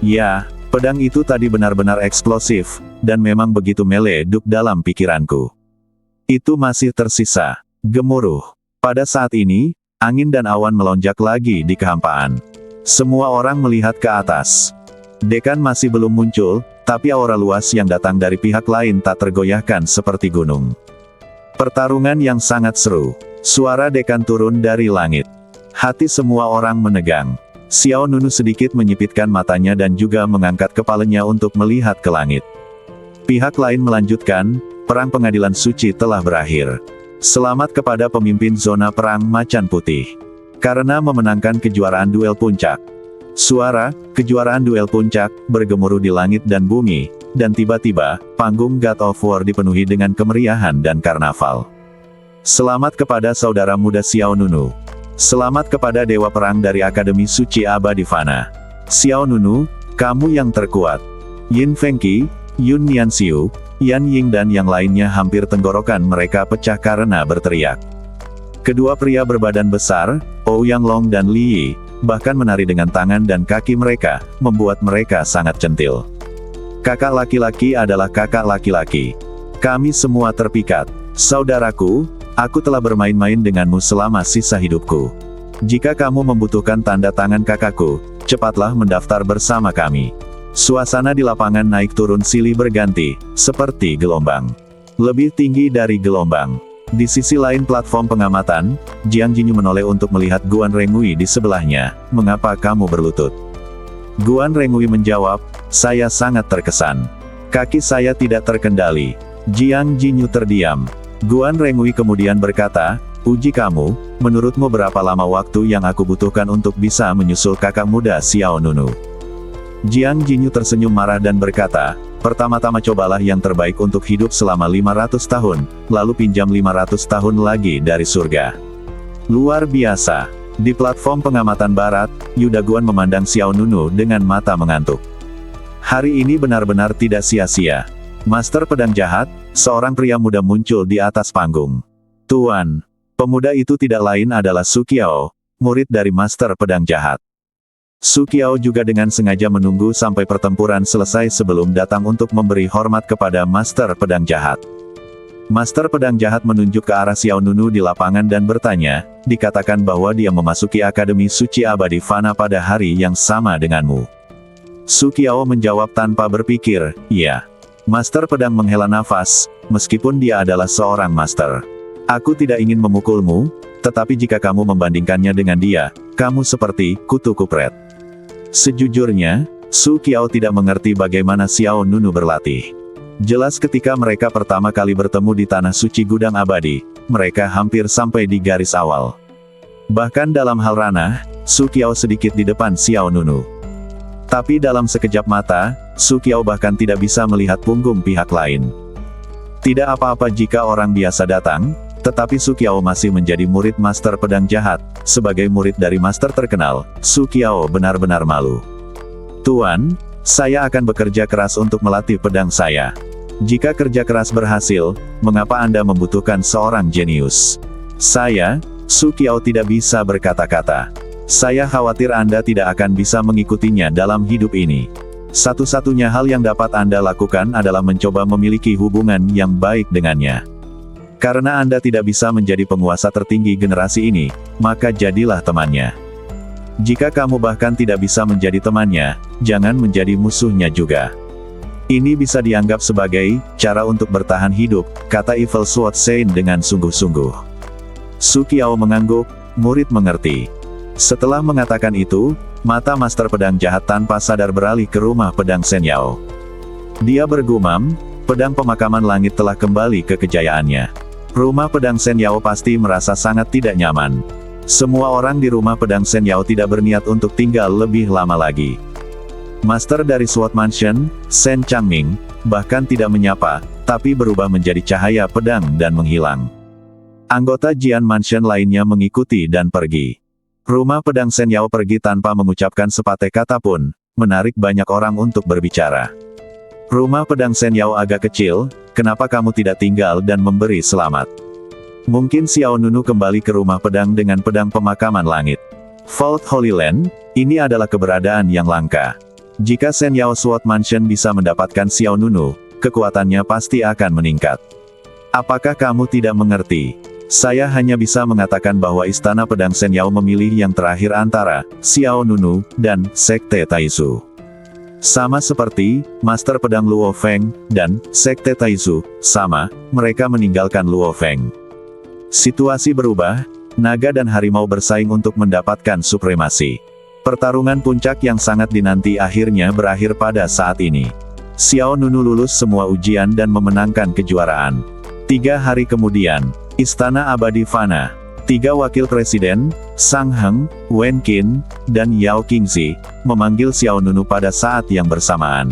Ya, pedang itu tadi benar-benar eksplosif, dan memang begitu meleduk dalam pikiranku. Itu masih tersisa gemuruh. Pada saat ini, angin dan awan melonjak lagi di kehampaan. Semua orang melihat ke atas. Dekan masih belum muncul, tapi aura luas yang datang dari pihak lain tak tergoyahkan seperti gunung. Pertarungan yang sangat seru. Suara dekan turun dari langit. Hati semua orang menegang. Xiao Nunu sedikit menyipitkan matanya dan juga mengangkat kepalanya untuk melihat ke langit. Pihak lain melanjutkan, perang pengadilan suci telah berakhir. Selamat kepada pemimpin zona perang Macan Putih. Karena memenangkan kejuaraan duel puncak. Suara, kejuaraan duel puncak, bergemuruh di langit dan bumi, dan tiba-tiba, panggung God of War dipenuhi dengan kemeriahan dan karnaval. Selamat kepada saudara muda Xiao Nunu. Selamat kepada Dewa Perang dari Akademi Suci Abadi Fana. Xiao Nunu, kamu yang terkuat. Yin Fengqi, Yun Nianxiu, Yan Ying dan yang lainnya hampir tenggorokan mereka pecah karena berteriak. Kedua pria berbadan besar, Ouyang Long dan Li Yi, bahkan menari dengan tangan dan kaki mereka, membuat mereka sangat centil. Kakak laki-laki adalah kakak laki-laki. Kami semua terpikat. Saudaraku, aku telah bermain-main denganmu selama sisa hidupku. Jika kamu membutuhkan tanda tangan kakakku, cepatlah mendaftar bersama kami. Suasana di lapangan naik turun silih berganti, seperti gelombang. Lebih tinggi dari gelombang. Di sisi lain platform pengamatan, Jiang Jinyu menoleh untuk melihat Guan Rengui di sebelahnya. Mengapa kamu berlutut? Guan Rengui menjawab, saya sangat terkesan. Kaki saya tidak terkendali. Jiang Jinyu terdiam. Guan Rengui kemudian berkata, uji kamu, menurutmu berapa lama waktu yang aku butuhkan untuk bisa menyusul kakak muda Xiao Nunu? Jiang Jinyu tersenyum marah dan berkata, pertama-tama cobalah yang terbaik untuk hidup selama 500 tahun, lalu pinjam 500 tahun lagi dari surga. Luar biasa. Di platform pengamatan barat, Yuda Guan memandang Xiao Nunu dengan mata mengantuk. Hari ini benar-benar tidak sia-sia. Master Pedang Jahat, seorang pria muda muncul di atas panggung. Tuan, pemuda itu tidak lain adalah Su Qiao, murid dari Master Pedang Jahat. Su Qiao juga dengan sengaja menunggu sampai pertempuran selesai sebelum datang untuk memberi hormat kepada Master Pedang Jahat. Master Pedang Jahat menunjuk ke arah Xiao Nunu di lapangan dan bertanya, dikatakan bahwa dia memasuki Akademi Suci Abadi Fana pada hari yang sama denganmu. Su Qiao menjawab tanpa berpikir, iya. Master Pedang menghela nafas, meskipun dia adalah seorang master. Aku tidak ingin memukulmu, tetapi jika kamu membandingkannya dengan dia, kamu seperti kutu kupret. Sejujurnya, Su Qiao tidak mengerti bagaimana Xiao Nunu berlatih. Jelas ketika mereka pertama kali bertemu di Tanah Suci Gudang Abadi, mereka hampir sampai di garis awal. Bahkan dalam hal ranah, Su Qiao sedikit di depan Xiao Nunu. Tapi dalam sekejap mata, Su Qiao bahkan tidak bisa melihat punggung pihak lain. Tidak apa-apa jika orang biasa datang, tetapi Su Qiao masih menjadi murid Master Pedang Jahat. Sebagai murid dari Master terkenal, Su Qiao benar-benar malu. Tuan, saya akan bekerja keras untuk melatih pedang saya. Jika kerja keras berhasil, mengapa Anda membutuhkan seorang jenius? Saya, Su Qiao tidak bisa berkata-kata. Saya khawatir Anda tidak akan bisa mengikutinya dalam hidup ini. Satu-satunya hal yang dapat Anda lakukan adalah mencoba memiliki hubungan yang baik dengannya. Karena Anda tidak bisa menjadi penguasa tertinggi generasi ini, maka jadilah temannya. Jika kamu bahkan tidak bisa menjadi temannya, jangan menjadi musuhnya juga. Ini bisa dianggap sebagai cara untuk bertahan hidup, kata Evil Sword Saint dengan sungguh-sungguh. Su Qiao mengangguk, murid mengerti. Setelah mengatakan itu, mata Master Pedang Jahat tanpa sadar beralih ke rumah pedang Shen Yao. Dia bergumam, pedang pemakaman langit telah kembali ke kejayaannya. Rumah pedang Shen Yao pasti merasa sangat tidak nyaman. Semua orang di rumah pedang Shen Yao tidak berniat untuk tinggal lebih lama lagi. Master dari Sword Mansion, Shen Changming, bahkan tidak menyapa, tapi berubah menjadi cahaya pedang dan menghilang. Anggota Jian Mansion lainnya mengikuti dan pergi. Rumah pedang Shen Yao pergi tanpa mengucapkan sepatah kata pun, menarik banyak orang untuk berbicara. Rumah pedang Shen Yao agak kecil, kenapa kamu tidak tinggal dan memberi selamat? Mungkin Xiao Nunu kembali ke rumah pedang dengan pedang pemakaman langit. Vault Holy Land, ini adalah keberadaan yang langka. Jika Shen Yao Sword Mansion bisa mendapatkan Xiao Nunu, kekuatannya pasti akan meningkat. Apakah kamu tidak mengerti? Saya hanya bisa mengatakan bahwa Istana Pedang Shen Yao memilih yang terakhir antara Xiao Nunu dan Sekte Taizu. Sama seperti Master Pedang Luo Feng dan Sekte Taizu, sama, mereka meninggalkan Luo Feng. Situasi berubah, naga dan harimau bersaing untuk mendapatkan supremasi. Pertarungan puncak yang sangat dinanti akhirnya berakhir pada saat ini. Xiao Nunu lulus semua ujian dan memenangkan kejuaraan. 3 hari kemudian, Istana Abadi Fana. 3 wakil presiden, Sang Heng, Wen Qin, dan Yao Qingzi, memanggil Xiao Nunu pada saat yang bersamaan.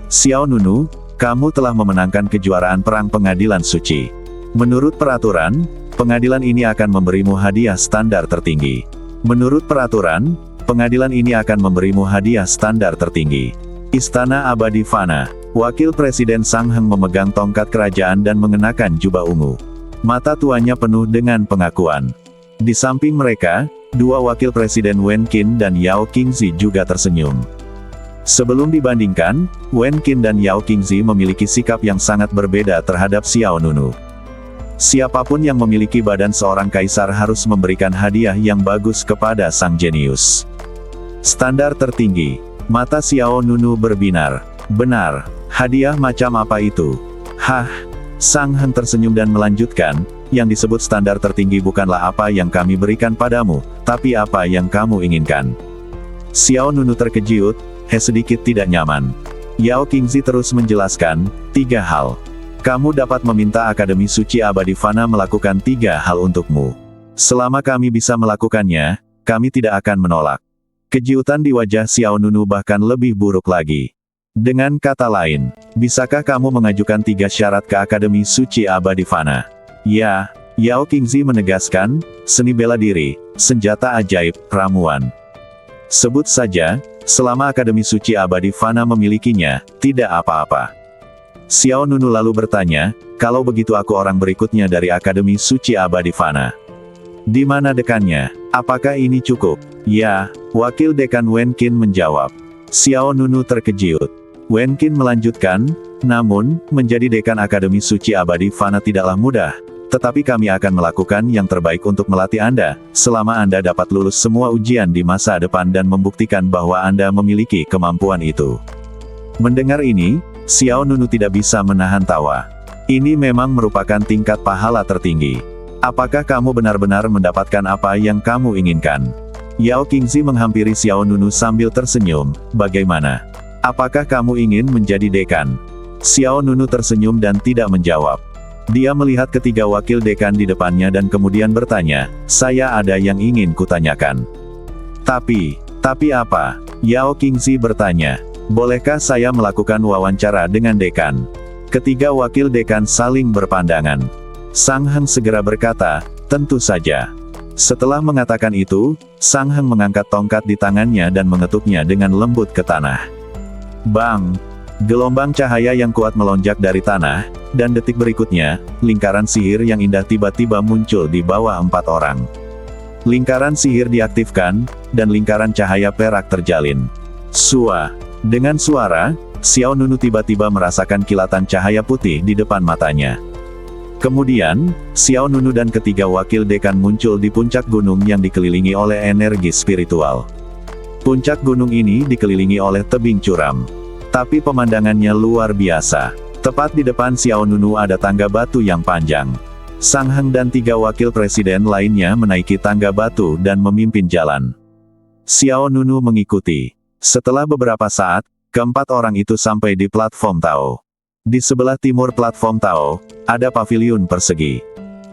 Xiao Nunu, kamu telah memenangkan kejuaraan perang pengadilan suci. Menurut peraturan, pengadilan ini akan memberimu hadiah standar tertinggi. Menurut peraturan, pengadilan ini akan memberimu hadiah standar tertinggi. Istana Abadi Fana. Wakil Presiden Sang Heng memegang tongkat kerajaan dan mengenakan jubah ungu. Mata tuanya penuh dengan pengakuan. Di samping mereka, dua wakil presiden Wen Qin dan Yao Qingzi juga tersenyum. Sebelum dibandingkan, Wen Qin dan Yao Qingzi memiliki sikap yang sangat berbeda terhadap Xiao Nunu. Siapapun yang memiliki badan seorang kaisar harus memberikan hadiah yang bagus kepada sang jenius. Standar tertinggi. Mata Xiao Nunu berbinar. Benar, hadiah macam apa itu? Hah? Sang Heng tersenyum dan melanjutkan, yang disebut standar tertinggi bukanlah apa yang kami berikan padamu, tapi apa yang kamu inginkan. Xiao Nunu terkejut, sedikit tidak nyaman. Yao Qingzi terus menjelaskan, 3 hal. Kamu dapat meminta Akademi Suci Abadi Fana melakukan 3 hal untukmu. Selama kami bisa melakukannya, kami tidak akan menolak. Kejutan di wajah Xiao Nunu bahkan lebih buruk lagi. Dengan kata lain, bisakah kamu mengajukan 3 syarat ke Akademi Suci Abadi Fana? Ya, Yao Qingzi menegaskan, seni bela diri, senjata ajaib, ramuan. Sebut saja, selama Akademi Suci Abadi Fana memilikinya, tidak apa-apa. Xiao Nunu lalu bertanya, kalau begitu aku orang berikutnya dari Akademi Suci Abadi Fana. Di mana dekannya? Apakah ini cukup? Ya, Wakil Dekan Wen Qin menjawab. Xiao Nunu terkejut. Wen Qin melanjutkan, namun, menjadi dekan Akademi Suci Abadi Fana tidaklah mudah, tetapi kami akan melakukan yang terbaik untuk melatih Anda, selama Anda dapat lulus semua ujian di masa depan dan membuktikan bahwa Anda memiliki kemampuan itu. Mendengar ini, Xiao Nunu tidak bisa menahan tawa. Ini memang merupakan tingkat pahala tertinggi. Apakah kamu benar-benar mendapatkan apa yang kamu inginkan? Yao Qingzi menghampiri Xiao Nunu sambil tersenyum, bagaimana? Apakah kamu ingin menjadi dekan? Xiao Nunu tersenyum dan tidak menjawab. Dia melihat ketiga wakil dekan di depannya dan kemudian bertanya, saya ada yang ingin kutanyakan. Tapi apa? Yao Qingzi bertanya. Bolehkah saya melakukan wawancara dengan dekan? Ketiga wakil dekan saling berpandangan. Sang Heng segera berkata, tentu saja. Setelah mengatakan itu, Sang Heng mengangkat tongkat di tangannya dan mengetuknya dengan lembut ke tanah. Bang! Gelombang cahaya yang kuat melonjak dari tanah, dan detik berikutnya, lingkaran sihir yang indah tiba-tiba muncul di bawah 4 orang. Lingkaran sihir diaktifkan, dan lingkaran cahaya perak terjalin. Sua! Dengan suara, Xiao Nunu tiba-tiba merasakan kilatan cahaya putih di depan matanya. Kemudian, Xiao Nunu dan ketiga wakil dekan muncul di puncak gunung yang dikelilingi oleh energi spiritual. Puncak gunung ini dikelilingi oleh tebing curam. Tapi pemandangannya luar biasa. Tepat di depan Xiao Nunu ada tangga batu yang panjang. Sang Heng dan 3 wakil presiden lainnya menaiki tangga batu dan memimpin jalan. Xiao Nunu mengikuti. Setelah beberapa saat, keempat orang itu sampai di platform Tao. Di sebelah timur platform Tao, ada paviliun persegi.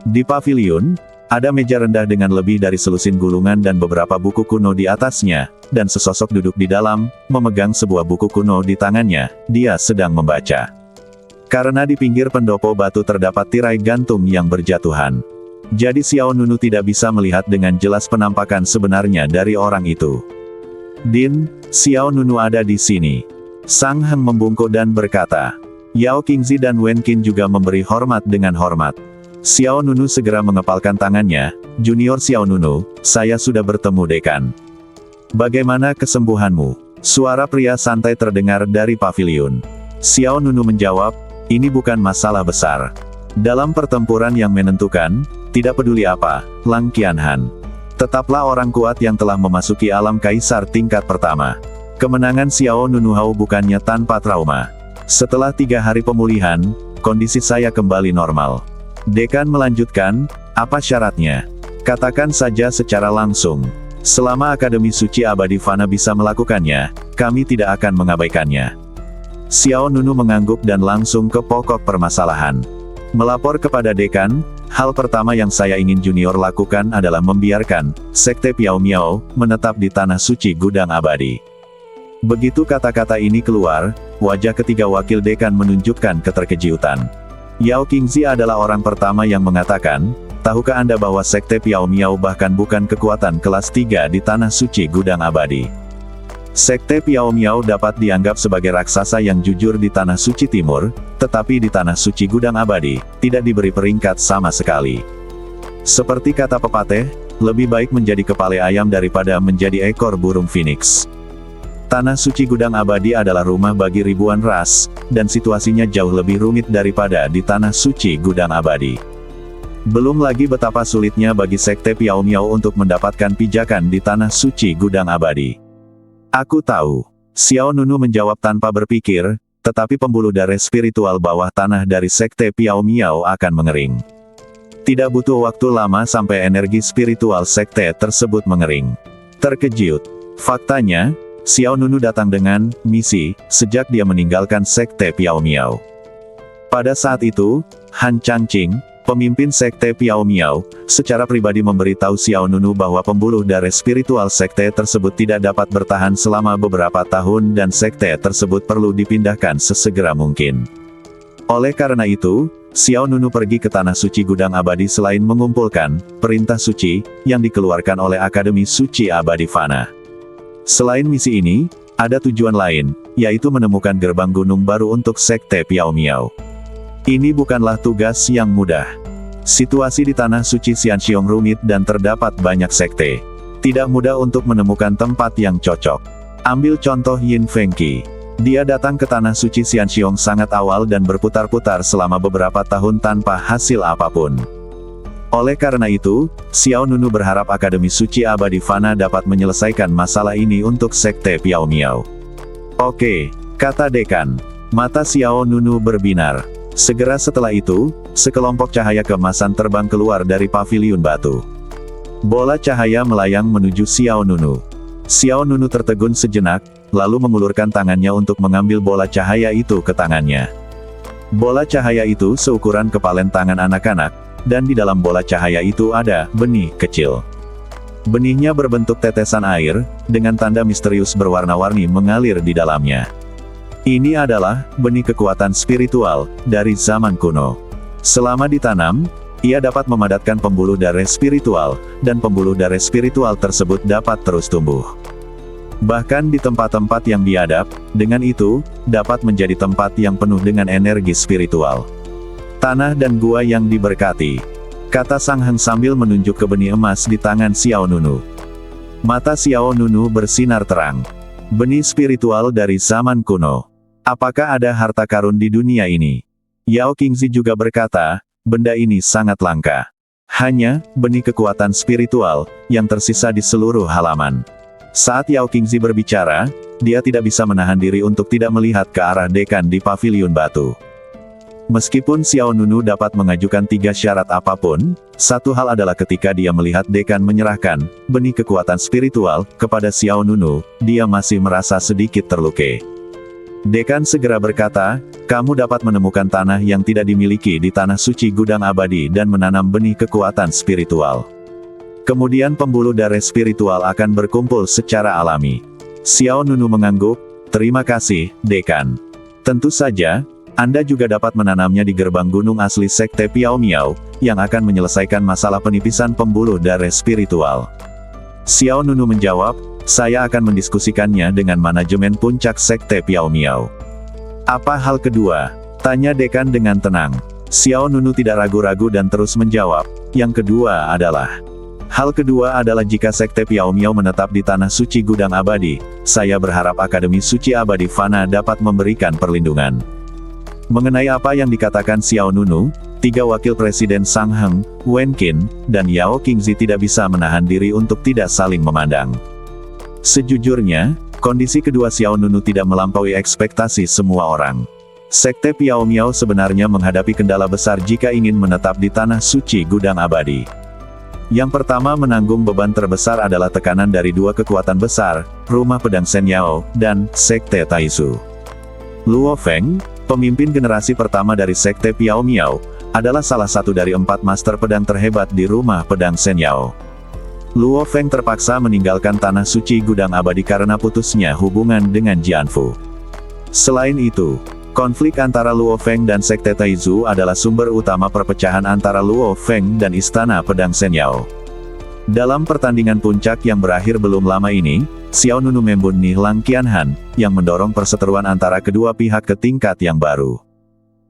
Di paviliun, ada meja rendah dengan lebih dari selusin gulungan dan beberapa buku kuno di atasnya, dan sesosok duduk di dalam, memegang sebuah buku kuno di tangannya, dia sedang membaca. Karena di pinggir pendopo batu terdapat tirai gantung yang berjatuhan. Jadi Xiao Nunu tidak bisa melihat dengan jelas penampakan sebenarnya dari orang itu. Din, Xiao Nunu ada di sini. Sang Heng membungkuk dan berkata. Yao Qingzi dan Wen Qin juga memberi hormat dengan hormat. Xiao Nunu segera mengepalkan tangannya, Junior Xiao Nunu, saya sudah bertemu dekan. Bagaimana kesembuhanmu? Suara pria santai terdengar dari paviliun. Xiao Nunu menjawab, ini bukan masalah besar. Dalam pertempuran yang menentukan, tidak peduli apa, Lang Qianhan. Tetaplah orang kuat yang telah memasuki alam kaisar tingkat pertama. Kemenangan Xiao Nunu Hao bukannya tanpa trauma. Setelah 3 hari pemulihan, kondisi saya kembali normal. Dekan melanjutkan, apa syaratnya? Katakan saja secara langsung. Selama Akademi Suci Abadi Fana bisa melakukannya, kami tidak akan mengabaikannya. Xiao Nunu mengangguk dan langsung ke pokok permasalahan. Melapor kepada dekan, hal pertama yang saya ingin junior lakukan adalah membiarkan Sekte Piao Miao menetap di Tanah Suci Gudang Abadi. Begitu kata-kata ini keluar, wajah ketiga wakil dekan menunjukkan keterkejutan. Yao Qingzi adalah orang pertama yang mengatakan, tahukah Anda bahwa Sekte Piao Miao bahkan bukan kekuatan kelas 3 di Tanah Suci Gudang Abadi? Sekte Piao Miao dapat dianggap sebagai raksasa yang jujur di Tanah Suci Timur, tetapi di Tanah Suci Gudang Abadi, tidak diberi peringkat sama sekali. Seperti kata pepatah, lebih baik menjadi kepala ayam daripada menjadi ekor burung phoenix. Tanah Suci Gudang Abadi adalah rumah bagi ribuan ras, dan situasinya jauh lebih rumit daripada di Tanah Suci Gudang Abadi. Belum lagi betapa sulitnya bagi Sekte Piao Miao untuk mendapatkan pijakan di Tanah Suci Gudang Abadi. Aku tahu. Xiao Nunu menjawab tanpa berpikir, tetapi pembuluh darah spiritual bawah tanah dari Sekte Piao Miao akan mengering. Tidak butuh waktu lama sampai energi spiritual sekte tersebut mengering. Terkejut. Faktanya, Xiao Nunu datang dengan misi sejak dia meninggalkan Sekte Piao Miao. Pada saat itu, Han Changqing, pemimpin Sekte Piao Miao, secara pribadi memberitahu Xiao Nunu bahwa pembuluh darah spiritual sekte tersebut tidak dapat bertahan selama beberapa tahun dan sekte tersebut perlu dipindahkan sesegera mungkin. Oleh karena itu, Xiao Nunu pergi ke Tanah Suci Gudang Abadi selain mengumpulkan perintah suci yang dikeluarkan oleh Akademi Suci Abadi Fana. Selain misi ini, ada tujuan lain, yaitu menemukan gerbang gunung baru untuk Sekte Piao Miao. Ini bukanlah tugas yang mudah. Situasi di Tanah Suci Xianxiong rumit dan terdapat banyak sekte. Tidak mudah untuk menemukan tempat yang cocok. Ambil contoh Yin Fengqi. Dia datang ke Tanah Suci Xianxiong sangat awal dan berputar-putar selama beberapa tahun tanpa hasil apapun. Oleh karena itu, Xiao Nunu berharap Akademi Suci Abadi Fana dapat menyelesaikan masalah ini untuk Sekte Piao Miao. Oke, kata dekan. Mata Xiao Nunu berbinar. Segera setelah itu, sekelompok cahaya keemasan terbang keluar dari paviliun batu. Bola cahaya melayang menuju Xiao Nunu. Xiao Nunu tertegun sejenak, lalu mengulurkan tangannya untuk mengambil bola cahaya itu ke tangannya. Bola cahaya itu seukuran kepalan tangan anak-anak, dan di dalam bola cahaya itu ada benih kecil. Benihnya berbentuk tetesan air, dengan tanda misterius berwarna-warni mengalir di dalamnya. Ini adalah benih kekuatan spiritual dari zaman kuno. Selama ditanam, ia dapat memadatkan pembuluh darah spiritual, dan pembuluh darah spiritual tersebut dapat terus tumbuh. Bahkan di tempat-tempat yang biadab, dengan itu, dapat menjadi tempat yang penuh dengan energi spiritual. Tanah dan gua yang diberkati, kata Sang Heng sambil menunjuk ke benih emas di tangan Xiao Nunu. Mata Xiao Nunu bersinar terang. Benih spiritual dari zaman kuno. Apakah ada harta karun di dunia ini? Yao Qingzi juga berkata, benda ini sangat langka. Hanya, benih kekuatan spiritual, yang tersisa di seluruh halaman. Saat Yao Qingzi berbicara, dia tidak bisa menahan diri untuk tidak melihat ke arah dekan di paviliun batu. Meskipun Xiao Nunu dapat mengajukan 3 syarat apapun, satu hal adalah ketika dia melihat dekan menyerahkan benih kekuatan spiritual kepada Xiao Nunu, dia masih merasa sedikit terluka. Dekan segera berkata, kamu dapat menemukan tanah yang tidak dimiliki di Tanah Suci Gudang Abadi dan menanam benih kekuatan spiritual. Kemudian pembuluh darah spiritual akan berkumpul secara alami. Xiao Nunu mengangguk, terima kasih, dekan. Tentu saja, Anda juga dapat menanamnya di gerbang gunung asli Sekte Piao Miao, yang akan menyelesaikan masalah penipisan pembuluh darah spiritual. Xiao Nunu menjawab, saya akan mendiskusikannya dengan manajemen puncak Sekte Piao Miao. Apa hal kedua? Tanya dekan dengan tenang. Xiao Nunu tidak ragu-ragu dan terus menjawab, yang kedua adalah... Hal kedua adalah jika Sekte Piao Miao menetap di Tanah Suci Gudang Abadi, saya berharap Akademi Suci Abadi Fana dapat memberikan perlindungan. Mengenai apa yang dikatakan Xiao Nunu, 3 wakil presiden Sang Heng, Wen Qin, dan Yao Qingzi tidak bisa menahan diri untuk tidak saling memandang. Sejujurnya, kondisi kedua Xiao Nunu tidak melampaui ekspektasi semua orang. Sekte Piao Miao sebenarnya menghadapi kendala besar jika ingin menetap di Tanah Suci Gudang Abadi. Yang pertama menanggung beban terbesar adalah tekanan dari 2 kekuatan besar, Rumah Pedang Sen Yao, dan Sekte Taizu. Luo Feng, pemimpin generasi pertama dari Sekte Piao Miao, adalah salah satu dari 4 master pedang terhebat di Rumah Pedang Sen Yao. Luo Feng terpaksa meninggalkan Tanah Suci Gudang Abadi karena putusnya hubungan dengan Jianfu. Selain itu, konflik antara Luo Feng dan Sekte Taizu adalah sumber utama perpecahan antara Luo Feng dan Istana Pedang Sen Yao. Dalam pertandingan puncak yang berakhir belum lama ini, Xiao Nunu membunuh Lang Qianhan, yang mendorong perseteruan antara kedua pihak ke tingkat yang baru.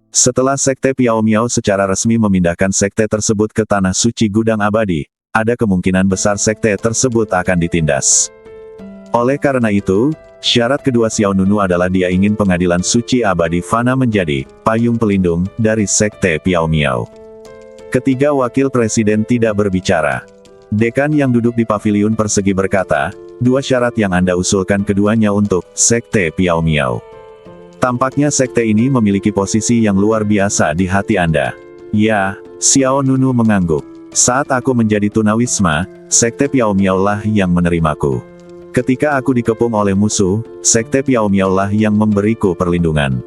Setelah Sekte Piao Miao secara resmi memindahkan sekte tersebut ke Tanah Suci Gudang Abadi, ada kemungkinan besar sekte tersebut akan ditindas. Oleh karena itu, syarat kedua Xiao Nunu adalah dia ingin pengadilan suci abadi fana menjadi payung pelindung dari Sekte Piao Miao. Ketiga wakil presiden tidak berbicara. Dekan yang duduk di paviliun persegi berkata, dua syarat yang Anda usulkan keduanya untuk Sekte Piao Miao. Tampaknya sekte ini memiliki posisi yang luar biasa di hati Anda. Ya, Xiao Nunu mengangguk. Saat aku menjadi tunawisma, Sekte Piao Miao lah yang menerimaku. Ketika aku dikepung oleh musuh, Sekte Piao Miao lah yang memberiku perlindungan.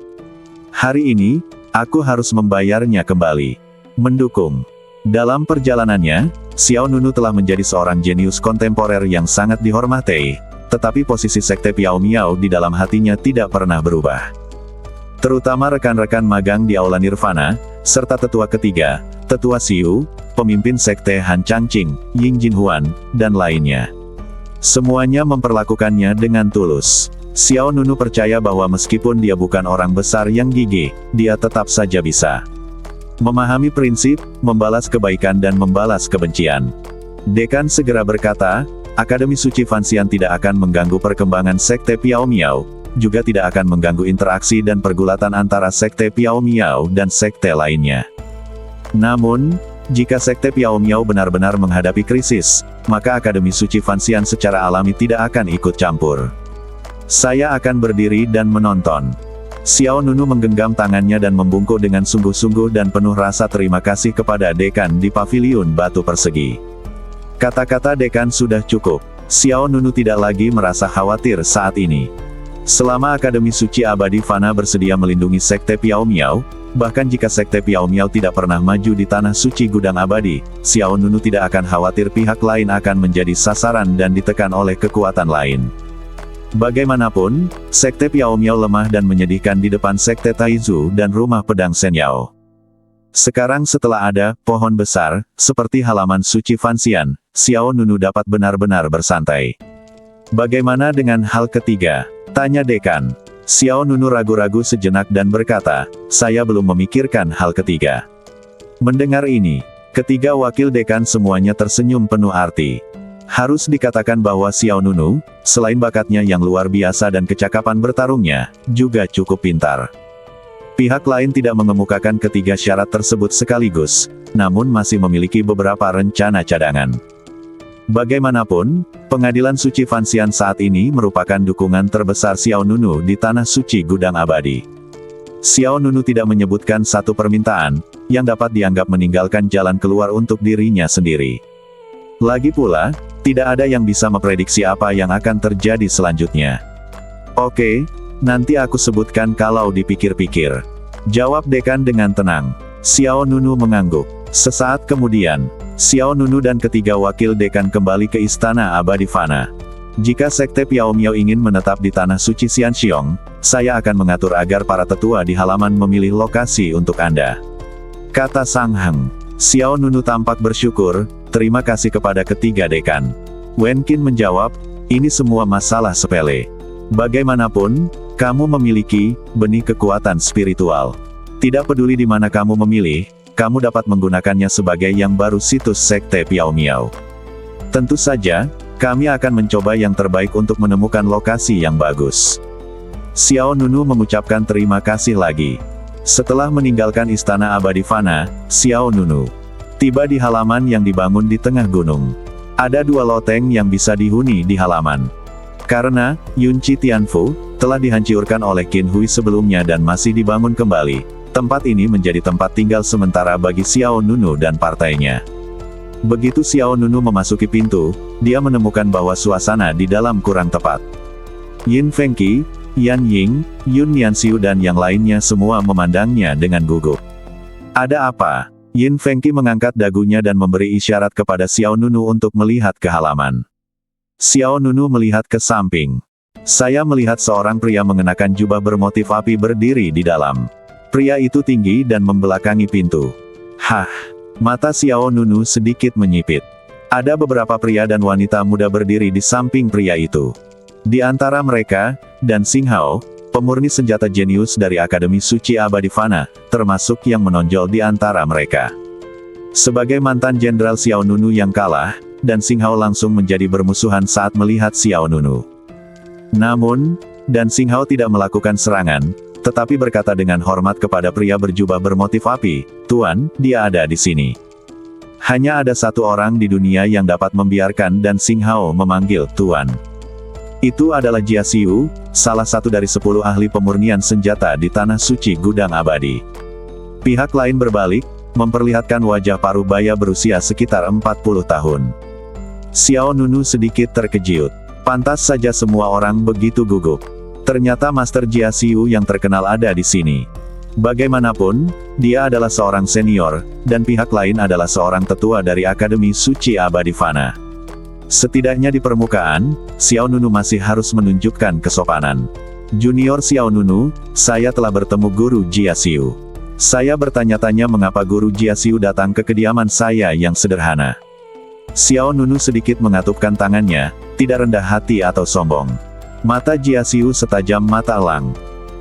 Hari ini, aku harus membayarnya kembali. Mendukung. Dalam perjalanannya, Xiao Nunu telah menjadi seorang jenius kontemporer yang sangat dihormati, tetapi posisi Sekte Piao Miao di dalam hatinya tidak pernah berubah. Terutama rekan-rekan magang di Aula Nirvana, serta tetua ketiga, Tetua Xiu, pemimpin Sekte Han Changqing, Ying Jinhuan, dan lainnya. Semuanya memperlakukannya dengan tulus. Xiao Nunu percaya bahwa meskipun dia bukan orang besar yang gigih, dia tetap saja bisa memahami prinsip, membalas kebaikan dan membalas kebencian. Dekan segera berkata, Akademi Suci Fanxian tidak akan mengganggu perkembangan Sekte Piao Miao, juga tidak akan mengganggu interaksi dan pergulatan antara Sekte Piao Miao dan sekte lainnya. Namun, jika Sekte Piao Miao benar-benar menghadapi krisis, maka Akademi Suci Fanxian secara alami tidak akan ikut campur. Saya akan berdiri dan menonton. Xiao Nunu menggenggam tangannya dan membungkuk dengan sungguh-sungguh dan penuh rasa terima kasih kepada dekan di paviliun batu persegi. Kata-kata dekan sudah cukup. Xiao Nunu tidak lagi merasa khawatir saat ini. Selama Akademi Suci Abadi Fana bersedia melindungi Sekte Piao Miao, bahkan jika Sekte Piao Miao tidak pernah maju di Tanah Suci Gudang Abadi, Xiao Nunu tidak akan khawatir pihak lain akan menjadi sasaran dan ditekan oleh kekuatan lain. Bagaimanapun, Sekte Piao Miao lemah dan menyedihkan di depan Sekte Taizu dan Rumah Pedang Shenyao. Sekarang setelah ada pohon besar, seperti halaman suci Fanxian, Xiao Nunu dapat benar-benar bersantai. Bagaimana dengan hal ketiga? Tanya dekan. Xiao Nunu ragu-ragu sejenak dan berkata, saya belum memikirkan hal ketiga. Mendengar ini, ketiga wakil dekan semuanya tersenyum penuh arti. Harus dikatakan bahwa Xiao Nunu, selain bakatnya yang luar biasa dan kecakapan bertarungnya, juga cukup pintar. Pihak lain tidak mengemukakan ketiga syarat tersebut sekaligus, namun masih memiliki beberapa rencana cadangan. Bagaimanapun, pengadilan suci Fanxian saat ini merupakan dukungan terbesar Xiao Nunu di Tanah Suci Gudang Abadi. Xiao Nunu tidak menyebutkan satu permintaan, yang dapat dianggap meninggalkan jalan keluar untuk dirinya sendiri. Lagi pula, tidak ada yang bisa memprediksi apa yang akan terjadi selanjutnya. Oke, nanti aku sebutkan kalau dipikir-pikir. Jawab dekan dengan tenang. Xiao Nunu mengangguk. Sesaat kemudian, Xiao Nunu dan ketiga wakil dekan kembali ke Istana Abadi Fana. Jika Sekte Piao Miao ingin menetap di Tanah Suci Xianxiong, saya akan mengatur agar para tetua di halaman memilih lokasi untuk Anda. Kata Sang Heng. Xiao Nunu tampak bersyukur, terima kasih kepada ketiga dekan. Wen Qin menjawab, ini semua masalah sepele. Bagaimanapun, kamu memiliki benih kekuatan spiritual. Tidak peduli di mana kamu memilih, kamu dapat menggunakannya sebagai yang baru situs Sekte Piao Miao. Tentu saja, kami akan mencoba yang terbaik untuk menemukan lokasi yang bagus. Xiao Nunu mengucapkan terima kasih lagi. Setelah meninggalkan Istana Abadi Fana, Xiao Nunu tiba di halaman yang dibangun di tengah gunung. Ada dua loteng yang bisa dihuni di halaman. Karena Yunchi Tianfu telah dihancurkan oleh Qin Hui sebelumnya dan masih dibangun kembali, tempat ini menjadi tempat tinggal sementara bagi Xiao Nunu dan partainya. Begitu Xiao Nunu memasuki pintu, dia menemukan bahwa suasana di dalam kurang tepat. Yin Fengqi, Yan Ying, Yun Nianxiu dan yang lainnya semua memandangnya dengan gugup. Ada apa? Yin Fengqi mengangkat dagunya dan memberi isyarat kepada Xiao Nunu untuk melihat ke halaman. Xiao Nunu melihat ke samping. Saya melihat seorang pria mengenakan jubah bermotif api berdiri di dalam. Pria itu tinggi dan membelakangi pintu. Hah! Mata Xiao Nunu sedikit menyipit. Ada beberapa pria dan wanita muda berdiri di samping pria itu. Di antara mereka, Dan Xinghao, pemurni senjata jenius dari Akademi Suci Abadi Fana, termasuk yang menonjol di antara mereka. Sebagai mantan Jenderal Xiao Nunu yang kalah, Dan Xinghao langsung menjadi bermusuhan saat melihat Xiao Nunu. Namun, Dan Xinghao tidak melakukan serangan, tetapi berkata dengan hormat kepada pria berjubah bermotif api, "Tuan, dia ada di sini." Hanya ada satu orang di dunia yang dapat membiarkan Dan Xinghao memanggil Tuan. Itu adalah Jia Xiu, salah satu dari 10 ahli pemurnian senjata di Tanah Suci Gudang Abadi. Pihak lain berbalik, memperlihatkan wajah parubaya berusia sekitar 40 tahun. Xiao Nunu sedikit terkejut. Pantas saja semua orang begitu gugup. Ternyata Master Jia Xiu yang terkenal ada di sini. Bagaimanapun, dia adalah seorang senior, dan pihak lain adalah seorang tetua dari Akademi Suci Abadi Fana. Setidaknya di permukaan, Xiao Nunu masih harus menunjukkan kesopanan. "Junior Xiao Nunu, saya telah bertemu Guru Jia Xiu. Saya bertanya-tanya mengapa Guru Jia Xiu datang ke kediaman saya yang sederhana." Xiao Nunu sedikit mengatupkan tangannya, tidak rendah hati atau sombong. Mata Jia Xiu setajam mata elang.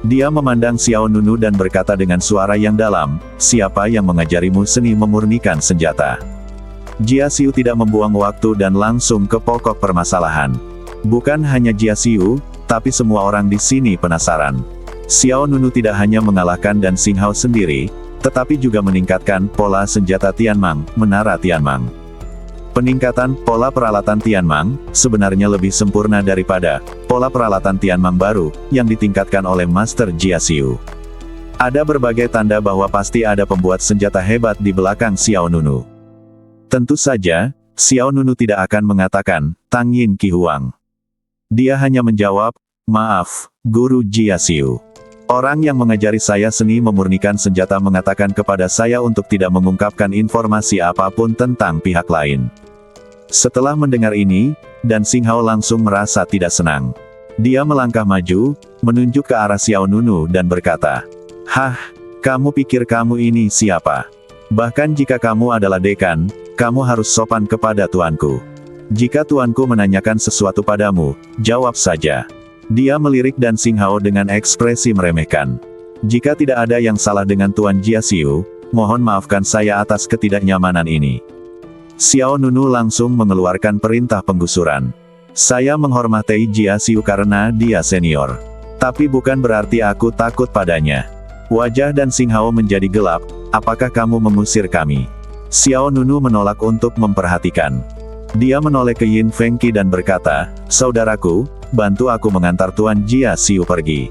Dia memandang Xiao Nunu dan berkata dengan suara yang dalam, "Siapa yang mengajarimu seni memurnikan senjata?" Jia Xiu tidak membuang waktu dan langsung ke pokok permasalahan. Bukan hanya Jia Xiu, tapi semua orang di sini penasaran. Xiao Nunu tidak hanya mengalahkan Dan Xinghao sendiri, tetapi juga meningkatkan pola senjata Tianmang, Menara Tianmang. Peningkatan pola peralatan Tianmang sebenarnya lebih sempurna daripada pola peralatan Tianmang baru yang ditingkatkan oleh Master Jia Xiu. Ada berbagai tanda bahwa pasti ada pembuat senjata hebat di belakang Xiao Nunu. Tentu saja, Xiao Nunu tidak akan mengatakan, "Tang Yin Qi Huang." Dia hanya menjawab, "Maaf, Guru Jia Xiu. Orang yang mengajari saya seni memurnikan senjata mengatakan kepada saya untuk tidak mengungkapkan informasi apapun tentang pihak lain." Setelah mendengar ini, Dan Xinghao langsung merasa tidak senang. Dia melangkah maju, menunjuk ke arah Xiao Nunu dan berkata, "Hah, kamu pikir kamu ini siapa? Bahkan jika kamu adalah dekan, kamu harus sopan kepada tuanku. Jika tuanku menanyakan sesuatu padamu, jawab saja." Dia melirik Dan Xinghao dengan ekspresi meremehkan. "Jika tidak ada yang salah dengan Tuan Jia Xiu, mohon maafkan saya atas ketidaknyamanan ini." Xiao Nunu langsung mengeluarkan perintah penggusuran. "Saya menghormati Jia Xiu karena dia senior. Tapi bukan berarti aku takut padanya." Wajah Dan Xinghao menjadi gelap, "Apakah kamu mengusir kami?" Xiao Nunu menolak untuk memperhatikan. Dia menoleh ke Yin Fengqi dan berkata, "Saudaraku, bantu aku mengantar Tuan Jia Xiu pergi."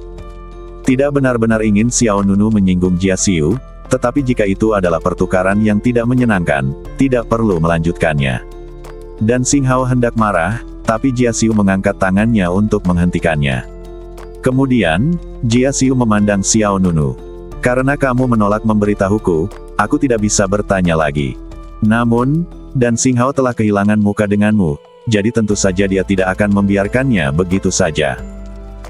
Tidak benar-benar ingin Xiao Nunu menyinggung Jia Xiu, tetapi jika itu adalah pertukaran yang tidak menyenangkan, tidak perlu melanjutkannya. Dan Xinghao hendak marah, tapi Jia Xiu mengangkat tangannya untuk menghentikannya. Kemudian, Jia Xiu memandang Xiao Nunu. "Karena kamu menolak memberitahuku, aku tidak bisa bertanya lagi. Namun, Dan Xinghao telah kehilangan muka denganmu, jadi tentu saja dia tidak akan membiarkannya begitu saja."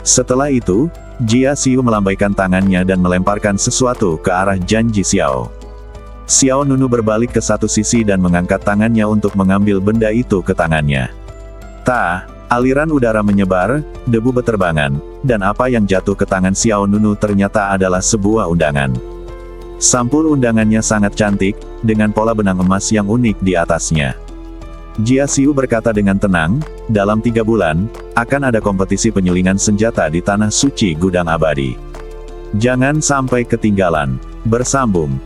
Setelah itu, Jia Xiu melambaikan tangannya dan melemparkan sesuatu ke arah Janji Xiao. Xiao Nunu berbalik ke satu sisi dan mengangkat tangannya untuk mengambil benda itu ke tangannya. Aliran udara menyebar, debu beterbangan, dan apa yang jatuh ke tangan Xiao Nunu ternyata adalah sebuah undangan. Sampul undangannya sangat cantik, dengan pola benang emas yang unik di atasnya. Jia Xiu berkata dengan tenang, "Dalam 3 bulan, akan ada kompetisi penyulingan senjata di Tanah Suci Gudang Abadi. Jangan sampai ketinggalan." Bersambung.